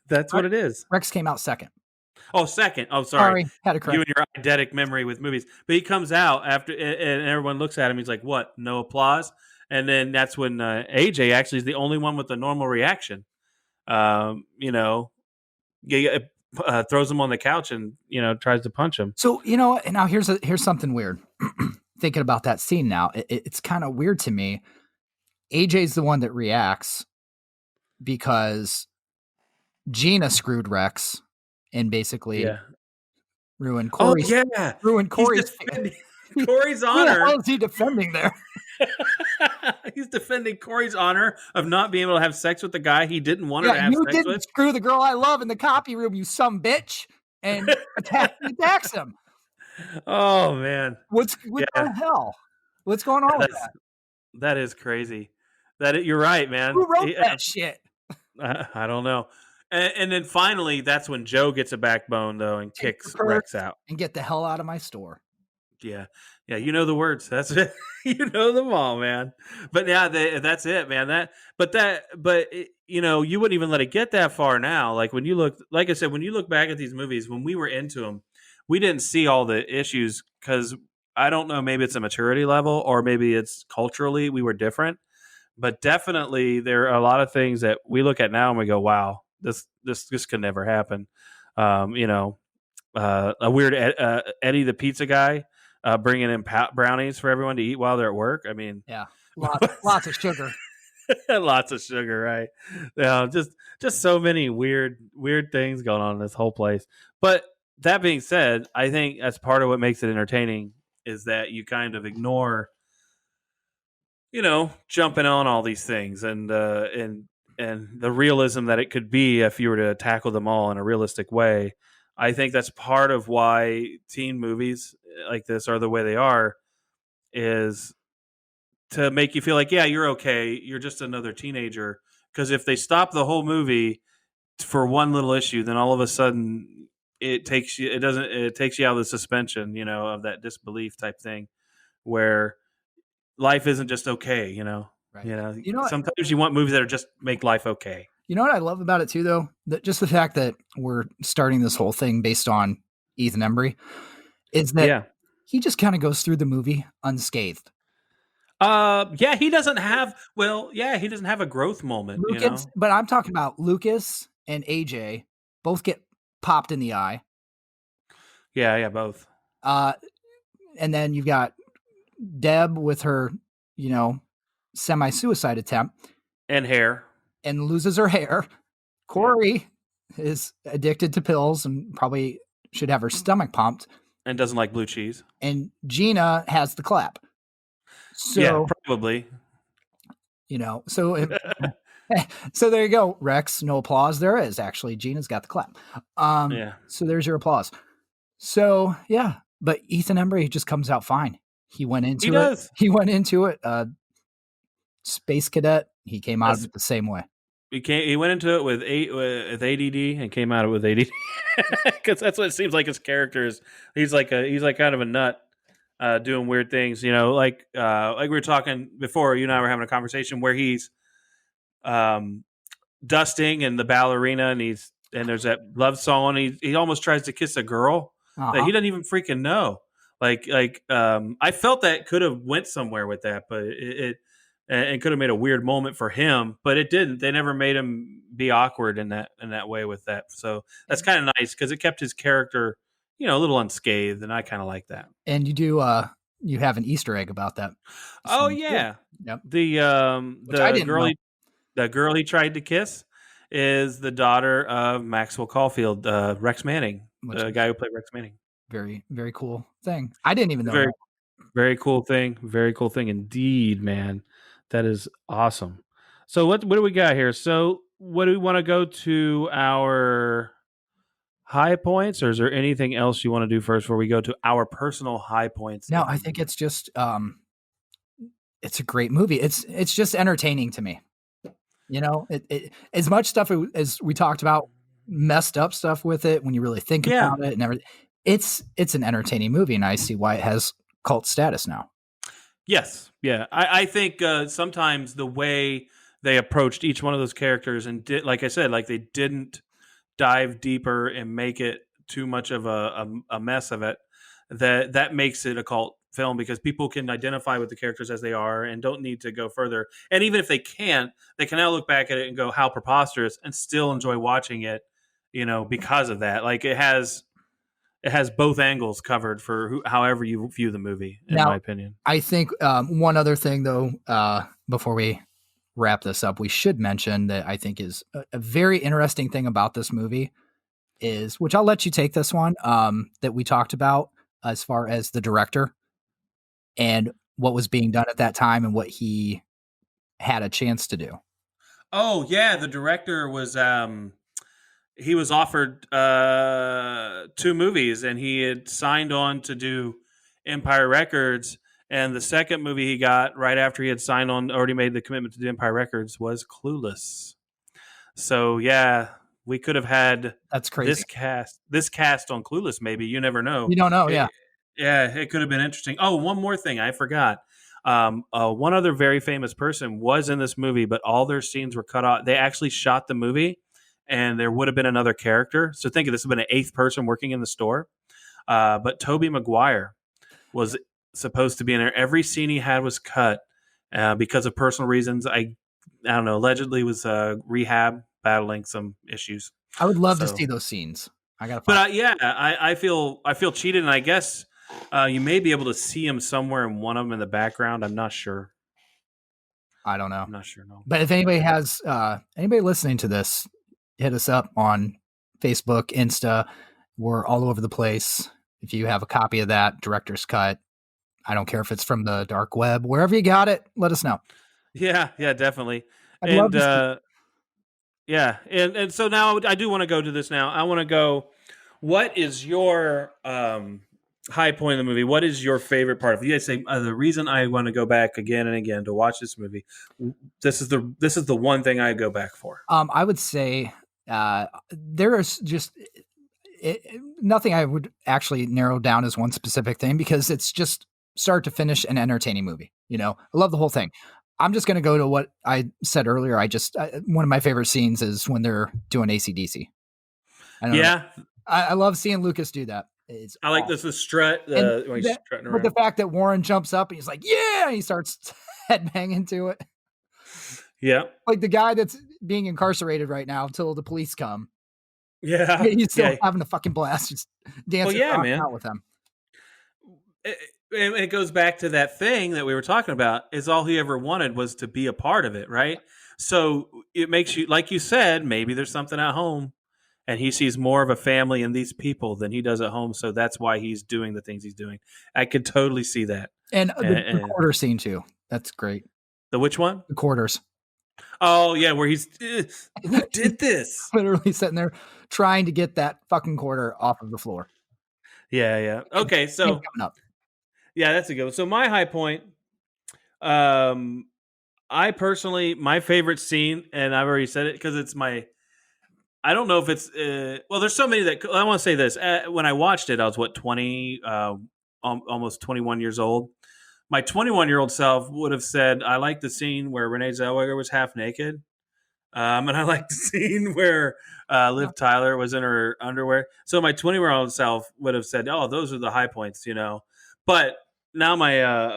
that's what it is. Rex came out second. Oh, second. Oh, sorry. Had to correct. You and your eidetic memory with movies. But he comes out after, and everyone looks at him. He's like, what? No applause? And then that's when AJ actually is the only one with the normal reaction. Throws him on the couch and, tries to punch him. So, now here's something weird. thinking about that scene now, it's kind of weird to me. AJ's the one that reacts because Gina screwed Rex and basically Yeah. ruined Oh Corey's yeah, ruined he's Corey's. defending Corey's Who the honor. hell is he defending there? He's defending Corey's honor of not being able to have sex with the guy he didn't want her Yeah, to have you sex didn't with. screw the girl I love in the copy room, you some bitch, and attacks him. Oh man, What yeah, the hell? What's going on with that's that? that is crazy. You're right, man. Who wrote that shit? I don't know. And then finally, that's when Joe gets a backbone though and Take your kicks purse Rex out. and get the hell out of my store. Yeah, yeah, you know the words. That's it. You know them all, man. But yeah, that's it, man. You know, you wouldn't even let it get that far now. Like when you look, like I said, when you look back at these movies, when we were into them, we didn't see all the issues because I don't know, maybe it's a maturity level or maybe it's culturally we were different. But definitely, there are a lot of things that we look at now and we go, "Wow, this could never happen." You know, a weird Eddie the pizza guy bringing in brownies for everyone to eat while they're at work. I mean, Yeah, lots of sugar. lots of sugar, right? Yeah, just so many weird things going on in this whole place. But that being said, I think that's part of what makes it entertaining is that you kind of ignore, you know, jumping on all these things and the realism that it could be if you were to tackle them all in a realistic way. I think that's part of why teen movies like this are the way they are, is to make you feel like, yeah, you're okay. You're just another teenager. Because if they stop the whole movie for one little issue, then all of a sudden it takes you out of the suspension, you know, of that disbelief type thing, where life isn't just okay, you know. Right. You know, You know what? sometimes you want movies that are just make life okay. You know what I love about it too, though, that just the fact that we're starting this whole thing based on Ethan Embry is that Yeah. he just kind of goes through the movie unscathed. Yeah, he doesn't have yeah, he doesn't have a growth moment, you Lucas, know. but I'm talking about Lucas and AJ both get popped in the eye. Yeah, yeah, both. Uh, and then you've got Deb with her, you know, semi-suicide attempt And hair. and loses her hair. Yeah. Corey is addicted to pills and probably should have her stomach pumped. And doesn't like blue cheese. And Gina has the clap. Yeah, So, probably. you know, so there you go, Rex. No applause. There is actually Gina's got the clap. Yeah. So there's your applause. So yeah, but Ethan Embry just comes out fine. He went He into it. does. He went into it. Space cadet. He came out of That's, it the same way. he went into it with ADD and came out of it with ADD. Because that's what it seems like his character is. He's like kind of a nut, doing weird things. You know, like we were talking before. You and I were having a conversation where he's um, dusting and the ballerina, and there's that love song. He almost tries to kiss a girl that Uh-huh. he doesn't even freaking know. I felt that could have went somewhere with that, but it could have made a weird moment for him, but it didn't. They never made him be awkward in that way with that. So that's kind of nice because it kept his character, you know, a little unscathed, and I kind of like that. And you have an Easter egg about that. Oh So, cool. yeah, Yep. Which I the didn't know. the girl he tried to kiss is the daughter of Maxwell Caulfield, Rex Manning, Which the is guy who played Rex Manning. very, very cool thing. I didn't even know Very that. very cool thing. Very cool thing indeed, man. That is awesome. So what do we got here? So what do we want to go to our high points, or is there anything else you want to do first before we go to our personal high points No, of I the think movie? it's just it's a great movie. It's just entertaining to me. You know, as much stuff as we talked about, messed up stuff with it when you really think Yeah. about it and everything. It's an entertaining movie, and I see why it has cult status now. Yes. Yeah. I think sometimes the way they approached each one of those characters and did, like I said, like they didn't dive deeper and make it too much of a mess of it, that makes it a cult film because people can identify with the characters as they are and don't need to go further. And even if they can't, they can now look back at it and go, how preposterous, and still enjoy watching it, you know, because of that. Like it has both angles covered for however you view the movie, in my Now, opinion. I think one other thing, though, before we wrap this up, we should mention that I think is a very interesting thing about this movie is, which I'll let you take this one, that we talked about as far as the director and what was being done at that time and what he had a chance to do. Oh yeah, the director was he was offered two movies, and he had signed on to do Empire Records. And the second movie he got right after he had signed on, already made the commitment to do Empire Records, was Clueless. So yeah, we could have had That's crazy. this cast on Clueless. Maybe, you never know. You don't know, yeah. It, yeah, it could have been interesting. Oh, one more thing I forgot. One other very famous person was in this movie, but all their scenes were cut off. They actually shot the movie, and there would have been another character. So think of this: has been an eighth person working in the store. But Tobey Maguire was supposed to be in there. Every scene he had was cut because of personal reasons. I don't know. Allegedly was rehab, battling some issues. I would love to So, see those scenes. I gotta but find. yeah, I feel cheated, and I guess you may be able to see him somewhere in one of them in the background. I'm not sure. I don't know. I'm not sure. No. But if anybody has anybody listening to this, hit us up on Facebook, Insta. We're all over the place. If you have a copy of that director's cut, I don't care if it's from the dark web, wherever you got it, let us know. Yeah, definitely. I'd love And to see. yeah, and so now I do want to go to this. Now I want to go. What is your high point of the movie? What is your favorite part? If you guys say the reason I want to go back again and again to watch this movie, this is the one thing I go back for. I would say there is just nothing I would actually narrow down as one specific thing because it's just start to finish an entertaining movie. You know, I love the whole thing. I'm just going to go to what I said earlier. One of my favorite scenes is when they're doing AC/DC. I don't know. Yeah, I love seeing Lucas do that. It's I like awesome. this. The strut, And when he's strutting but the around. fact that Warren jumps up and he's like, yeah, and he starts headbanging to it. Yeah, Like the guy that's being incarcerated right now until the police come. yeah, He's still yeah. having a fucking blast, just Well, dancing yeah, around man. out with them. It goes back to that thing that we were talking about. Is all he ever wanted was to be a part of it, right? So it makes you, like you said, maybe there's something at home, and he sees more of a family in these people than he does at home. So that's why he's doing the things he's doing. I could totally see that. And the And quarter scene too. That's great. the which one? The quarters. Oh yeah, where he's who did this? Literally sitting there trying to get that fucking quarter off of the floor. Yeah. Okay, Coming so up. yeah, that's a good one. So my high point, um, I personally, my favorite scene, and I've already said it because it's my. I don't know if it's well. There's so many that I want to say this. When I watched it, I was 20, almost 21 years old. My 21-year-old self would have said, "I like the scene where Renee Zellweger was half naked, and I like the scene where Liv Tyler was in her underwear." So my 20-year-old self would have said, "Oh, those are the high points," you know. But now my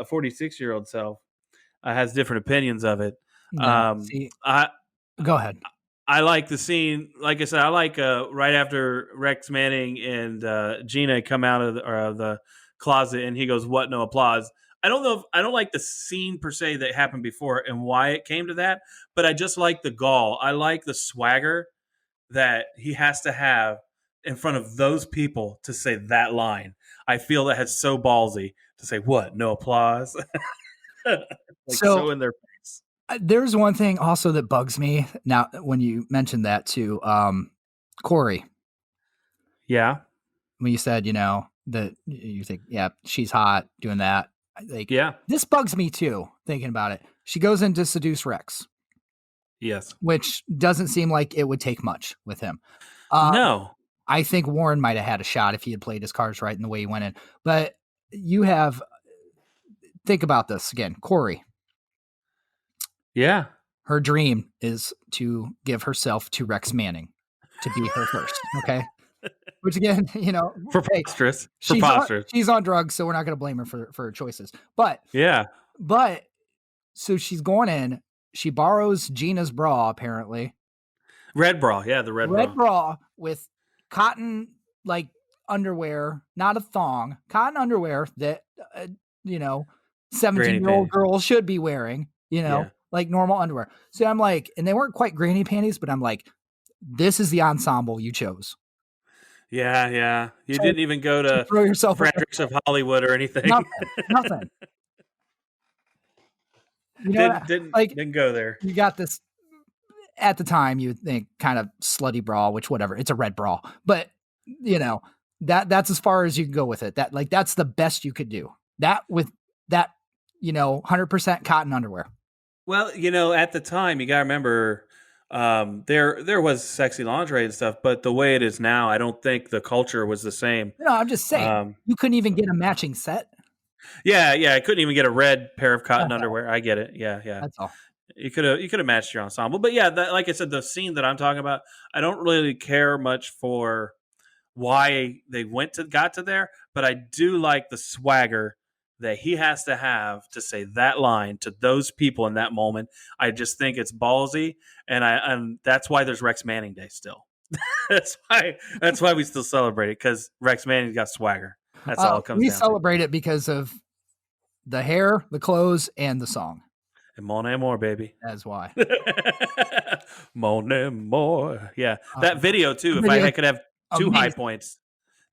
46-year-old self has different opinions of it. No, see, I go ahead. I like the scene. Like I said, I like right after Rex Manning and Gina come out of the closet, and he goes, "What? No applause." I don't know. I don't like the scene per se that happened before and why it came to that, but I just like the gall. I like the swagger that he has to have in front of those people to say that line. I feel that has so ballsy to say, "What? No applause." Like So so in their face. there's one thing also that bugs me now when you mentioned that too. Corey, Yeah. when you said, that you think, yeah, she's hot doing that. Like, Yeah. this bugs me too, thinking about it. She goes in to seduce Rex, Yes. which doesn't seem like it would take much with him. No. I think Warren might have had a shot if he had played his cards right in the way he went in. But you have, think about this again, Corey. Yeah. Her dream is to give herself to Rex Manning to be her first. Okay. Which again, hey, Preposterous. she's on drugs, so we're not going to blame her for her choices. But Yeah. so she's going in. She borrows Gina's bra, apparently. Red bra. Yeah, the red Red bra. bra with cotton, like underwear, not a thong, cotton underwear that, uh, you know, Granny 17-year-old panties. girls should be wearing, Yeah. like normal underwear. So I'm like, and they weren't quite granny panties, but I'm like, this is the ensemble you chose. Yeah, yeah. You So didn't even go to to throw yourself away. Fredericks of Hollywood or anything. Nothing, nothing. You know what? didn't didn't Like, didn't go there. you got this at the time you would think kind of slutty bra, which whatever, it's a red bra, but you know, that's as far as you can go with it. That like that's the best you could do. That with that, 100% cotton underwear. Well, at the time, you gotta remember, there was sexy lingerie and stuff, but the way it is now, I don't think the culture was the same. I'm just saying, Um, you couldn't even get a matching set. yeah, yeah, I couldn't even get a red pair of cotton underwear. I get it. Yeah, yeah. That's all. You could have matched your ensemble, but yeah, like I said, the scene that I'm talking about, I don't really care much for why they got to there, but I do like the swagger that he has to say that line to those people in that moment. I just think it's ballsy, and that's why there's Rex Manning Day still. that's why we still celebrate it, because Rex Manning's got swagger. That's all it comes We down to. celebrate it because of the hair, the clothes, and the song. And mon amour, baby. That's why. Mon amour. Yeah, that video too. If Video, I could have two high amazing. points,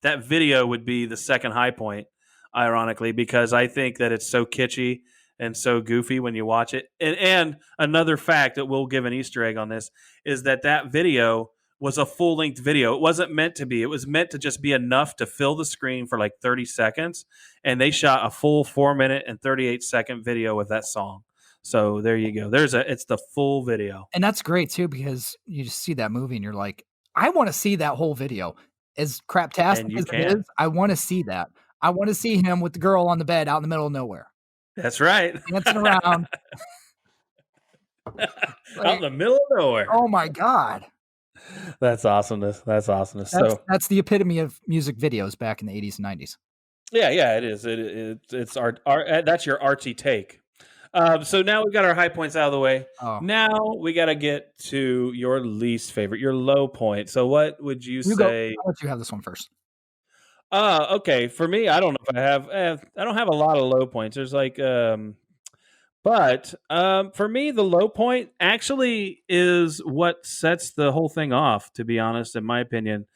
that video would be the second high point, ironically, because I think that it's so kitschy and so goofy when you watch it. And another fact that we'll give an Easter egg on this is that video was a full length video. It wasn't meant to be. It was meant to just be enough to fill the screen for like 30 seconds. And they shot a full 4 minute and 38-second video with that song. So there you go. It's the full video. And that's great too, because you just see that movie and you're like, I want to see that whole video. As craptastic And you as it can. is, I want to see that. I want to see him with the girl on the bed out in the middle of nowhere, That's right. dancing around. Out in the middle of nowhere. Oh my God. That's awesomeness. That's the epitome of music videos back in the 80s and 90s. Yeah, it is. It's art. That's your artsy take. So now we've got our high points out of the way. Oh. Now we got to get to your least favorite, your low point. So what would you say? I'll let you have this one first. Okay. For me, I don't know if I have. I don't have a lot of low points. There's like, but for me, the low point actually is what sets the whole thing off. To be honest, in my opinion,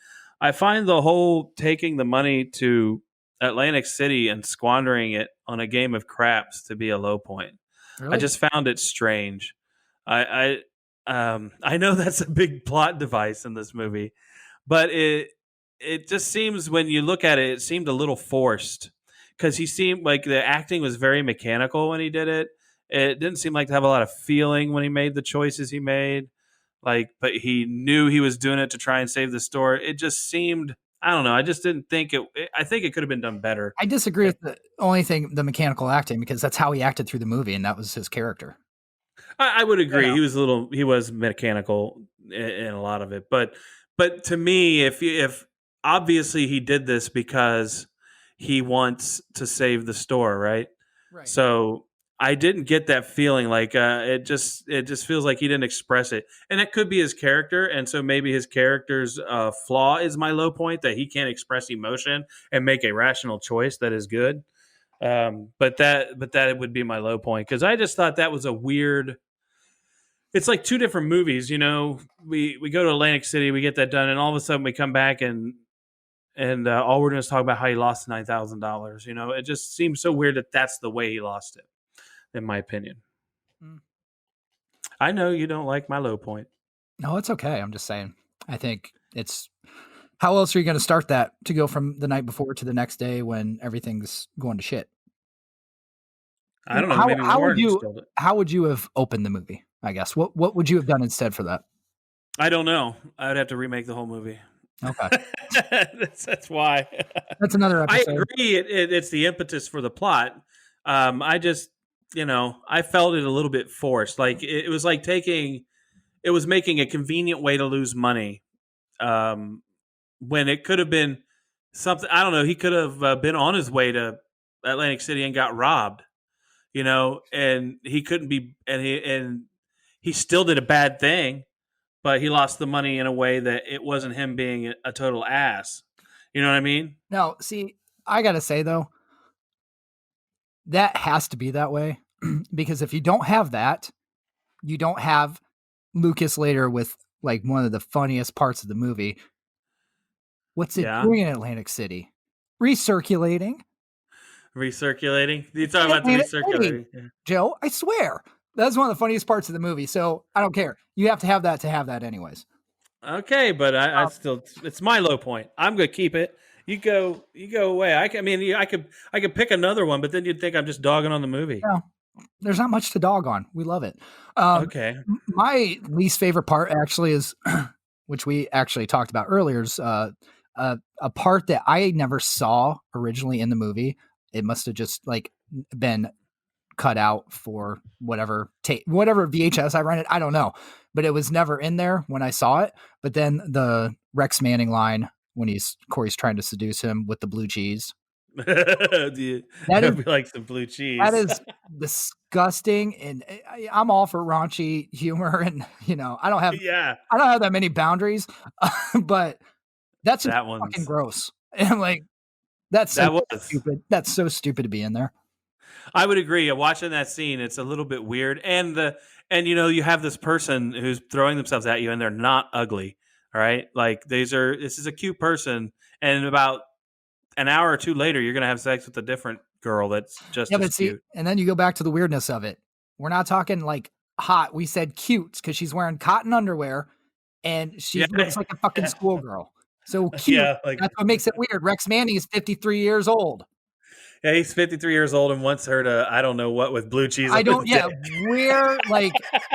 I find the whole taking the money to Atlantic City and squandering it on a game of craps to be a low point. Really? I just found it strange. I know that's a big plot device in this movie, but it just seems, when you look at it, it seemed a little forced, because he seemed like the acting was very mechanical when he did it. It didn't seem like to have a lot of feeling when he made the choices he made. But he knew he was doing it to try and save the store. It just seemed, I don't know. I just didn't think it. I think it could have been done better. I disagree with the only thing, the mechanical acting, because that's how he acted through the movie, and that was his character. I would agree. Yeah. He was mechanical in a lot of it, but to me, if obviously he did this because he wants to save the store, right? Right. So I didn't get that feeling. Like it just feels like he didn't express it, and that could be his character. And so maybe his character's flaw is my low point, that he can't express emotion and make a rational choice that is good. But that would be my low point, because I just thought that was a weird. It's like two different movies, We go to Atlantic City, we get that done, and all of a sudden we come back and all we're doing is talk about how he lost $9,000. It just seems so weird that that's the way he lost it, in my opinion. I know you don't like my low point. No, it's okay. I'm just saying. I think it's, how else are you going to start that to go from the night before to the next day when everything's going to shit? I don't know. How would you have opened the movie? I guess. What would you have done instead for that? I don't know. I would have to remake the whole movie. Okay. That's why. That's another episode. I agree. It's the impetus for the plot. I just, I felt it a little bit forced. Like it was like it was making a convenient way to lose money. When it could have been something, I don't know. He could have been on his way to Atlantic City and got robbed, and he couldn't be, and he still did a bad thing, but he lost the money in a way that it wasn't him being a total ass. You know what I mean? No, see, I gotta say though, that has to be that way because if you don't have that, you don't have Lucas later with like one of the funniest parts of the movie. What's it Yeah. doing in Atlantic City? Recirculating Recirculating. You talking in about the Atlantic City, recirculating? Yeah. Joe. I swear. That's one of the funniest parts of the movie. So I don't care. You have to have that anyways. Okay, but I still, it's my low point. I'm gonna keep it. You go away. I mean, I could pick another one, but then you'd think I'm just dogging on the movie. No, there's not much to dog on. We love it. Um, Okay. my least favorite part actually is, which we actually talked about earlier, is a part that I never saw originally in the movie. It must have just like been cut out for whatever VHS I rented. I don't know, but it was never in there when I saw it. But then the Rex Manning line when Corey's trying to seduce him with the blue cheese. That I'd is be like some blue that cheese. is disgusting, and I'm all for raunchy humor, and Yeah, I don't have that many boundaries, but that's just that fucking one's gross. And I'm like, that's so that was. stupid. That's so stupid to be in there. I would agree. Watching that scene, it's a little bit weird, and you have this person who's throwing themselves at you, and they're not ugly. All right, like this is a cute person, and about an hour or two later, you're gonna have sex with a different girl that's just Yeah, as but see, cute. and then you go back to the weirdness of it. We're not talking like hot. We said cute because she's wearing cotton underwear and she Yeah, looks like a fucking schoolgirl. So cute. yeah, like That's what makes it weird. Rex Manning is 53 years old. yeah, he's 53 years old and wants her to I don't know what with blue cheese I on his don't, dick. yeah, where like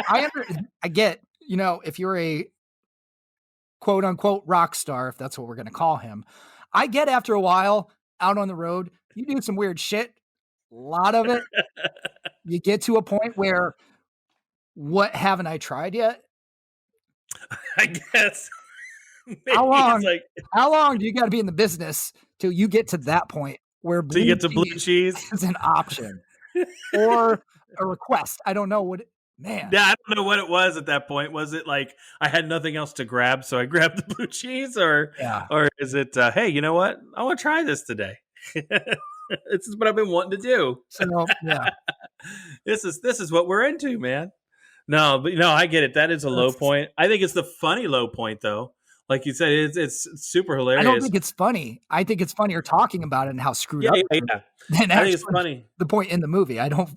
I get, if you're a quote unquote rock star, if that's what we're gonna call him, I get after a while out on the road, you do some weird shit. A lot of it, you get to a point where what haven't I tried yet? I guess How maybe it's long like how long do you gotta be in the business till you get to that point where till you blue get to blue cheese cheese. is an option or a request? I don't know what man. Yeah, I don't know what it was at that point. Was it like I had nothing else to grab, so I grabbed the blue cheese, Yeah. or is it hey, you know what? I want to try this today. This is what I've been wanting to do. So, yeah, This is what we're into, man. No, but no, I get it. That is a low that's point. I think it's the funny low point though. Like you said, it's super I don't hilarious. think it's funny. I think it's funnier talking about it and how screwed Yeah, up yeah, it is yeah. than I think it's actually funny. the point in the movie. I don't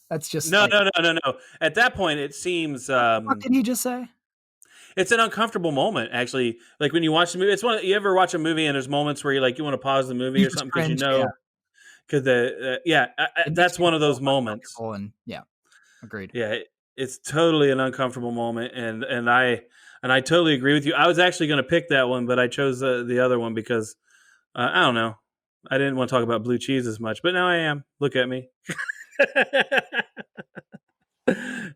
that's just No, like, no, no, no, no. At that point, it seems what did he just say? it's an uncomfortable moment. Actually, like when you watch the movie, it's one. You ever watch a movie and there's moments where you like you want to pause the movie You or just something because cringe, yeah. because the yeah, It makes that's me one of feel those moments. uncomfortable and yeah, agreed. Yeah, it's totally an uncomfortable moment, and I totally agree with you. I was actually going to pick that one, but I chose the other one because I don't know. I didn't want to talk about blue cheese as much, but now I am. Look at me.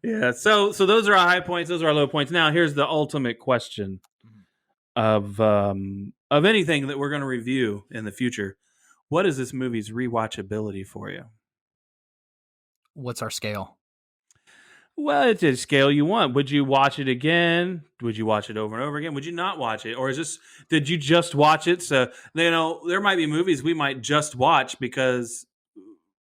Yeah. So those are our high points. Those are our low points. Now here's the ultimate question of anything that we're going to review in the future. What is this movie's rewatchability for you? What's our scale? Well, it's a scale you want. Would you watch it again? Would you watch it over and over again? Would you not watch it? Or is this, did you just watch it? So, there might be movies we might just watch because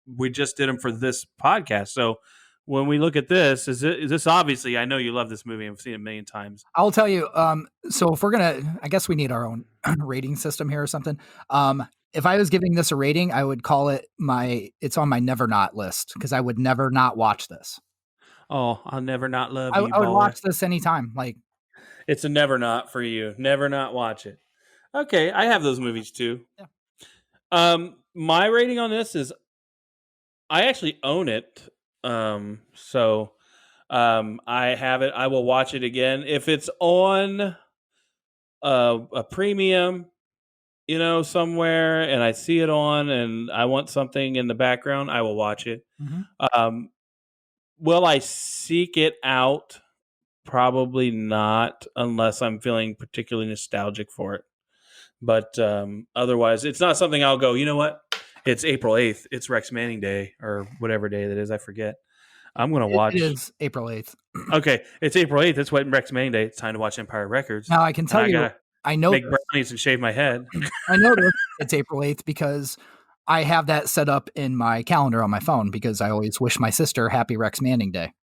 we just did them for this podcast. So when we look at this, is this obviously, I know you love this movie and I've seen it a million times. I'll tell you, so if we're gonna I guess we need our own rating system here or something. If I was giving this a rating, I would call it it's on my never not list because I would never not watch this. Oh, I'll never not love you, I would boy. watch this anytime. Like, It's a never not for you. Never not watch it. Okay, I have those movies too. yeah. My rating on this is I actually own it. So I have it. I will watch it again if it's on a premium, somewhere, and I see it on, and I want something in the background. I will watch it. Mhm. Um, will I seek it out? Probably not, unless I'm feeling particularly nostalgic for it. But otherwise, it's not something I'll go, you know what? It's April 8th. It's Rex Manning Day or whatever day that is. I forget. I'm going to It watch. is April 8th. Okay. It's April 8th. It's Rex Manning Day. It's time to watch Empire Records. Now I can And tell you, I know make this. brownies and shave my head. I know this. It's April 8th because I have that set up in my calendar on my phone because I always wish my sister Happy Rex Manning Day.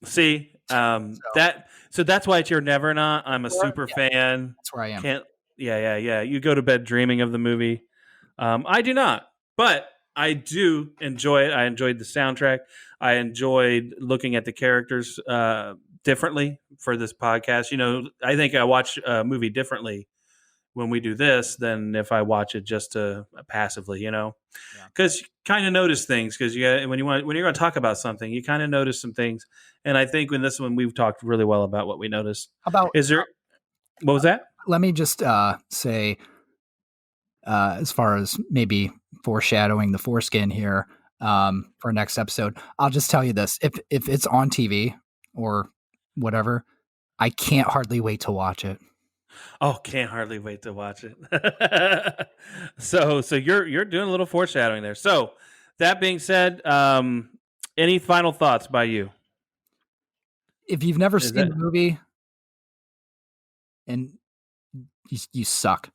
See, So that's why it's You're Never Not. I'm a yeah, super fan. that's where I am. Can't. Yeah. You go to bed dreaming of the movie. I do not, but I do enjoy it. I enjoyed the soundtrack. I enjoyed looking at the characters differently for this podcast. I think I watch a movie differently when we do this than if I watch it just passively. Yeah. Because you kind of notice things. Because when you're going to talk about something, you kind of notice some things. And I think in this one we've talked really well about what we noticed. How about Is there? What was that? let me just say, as far as maybe foreshadowing the foreskin here for next episode, I'll just tell you this: if it's on TV or whatever, I can't hardly wait to watch it. Oh, can't hardly wait to watch it. So you're doing a little foreshadowing there. So that being said, any final thoughts by you? If you've never Is seen that the movie and you suck,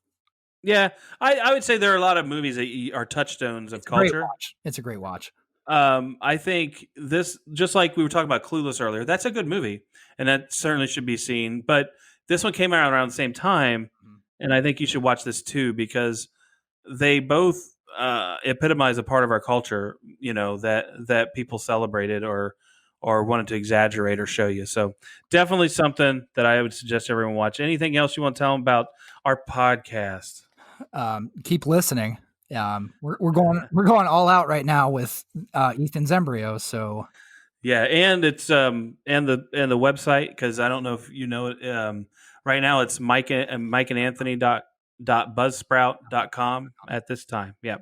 yeah? I would say there are a lot of movies that are touchstones of it's a great culture. watch. It's a great watch. I think this, just like we were talking about Clueless earlier, that's a good movie, and that certainly should be seen. But this one came out around the same time, and I think you should watch this too because they both epitomize a part of our culture, that people celebrated or wanted to exaggerate or show you. So definitely something that I would suggest everyone watch. Anything else you want to tell them about our podcast? Keep listening. We're going all out right now with Ethan's Embryo. So Yeah, and it's and the website, because I don't know if you know it. Right now it's Mike and Anthony buzzsprout.com at this time. Yeah.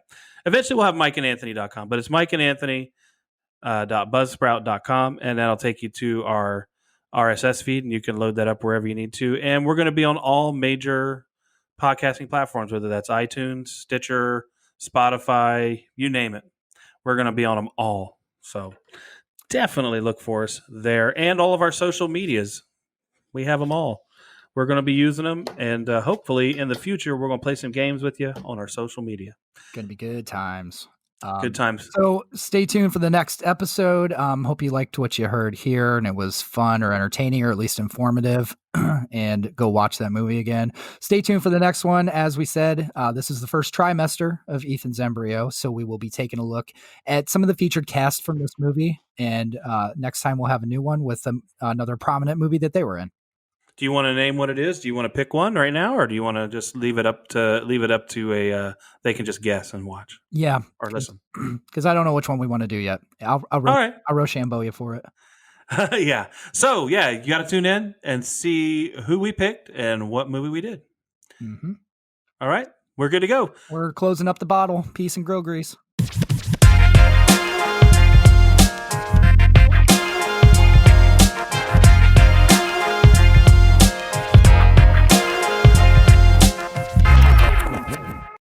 Eventually we'll have mikeandanthony.com, but it's Mike and Anthony buzzsprout.com, and that'll take you to our RSS feed, and you can load that up wherever you need to. And we're going to be on all major podcasting platforms, whether that's iTunes, Stitcher, Spotify, you name it. We're going to be on them all. So definitely look for us there, and all of our social medias. We have them all. We're going to be using them, and hopefully in the future we're going to play some games with you on our social media. Gonna be good times. Good times. So stay tuned for the next episode. Hope you liked what you heard here and it was fun or entertaining or at least informative. And go watch that movie again. Stay tuned for the next one. As we said, this is the first trimester of Ethan's Embryo, so we will be taking a look at some of the featured cast from this movie. And next time we'll have a new one with another prominent movie that they were in. Do you want to name what it is? Do you want to pick one right now, or do you want to just leave it up to a they can just guess and watch? Yeah, or listen, because I don't know which one we want to do yet. I'll Rochambeau you for it. Yeah. So yeah, you got to tune in and see who we picked and what movie we did. Mm-hmm. All right, we're good to go. We're closing up the bottle. Peace and grill grease.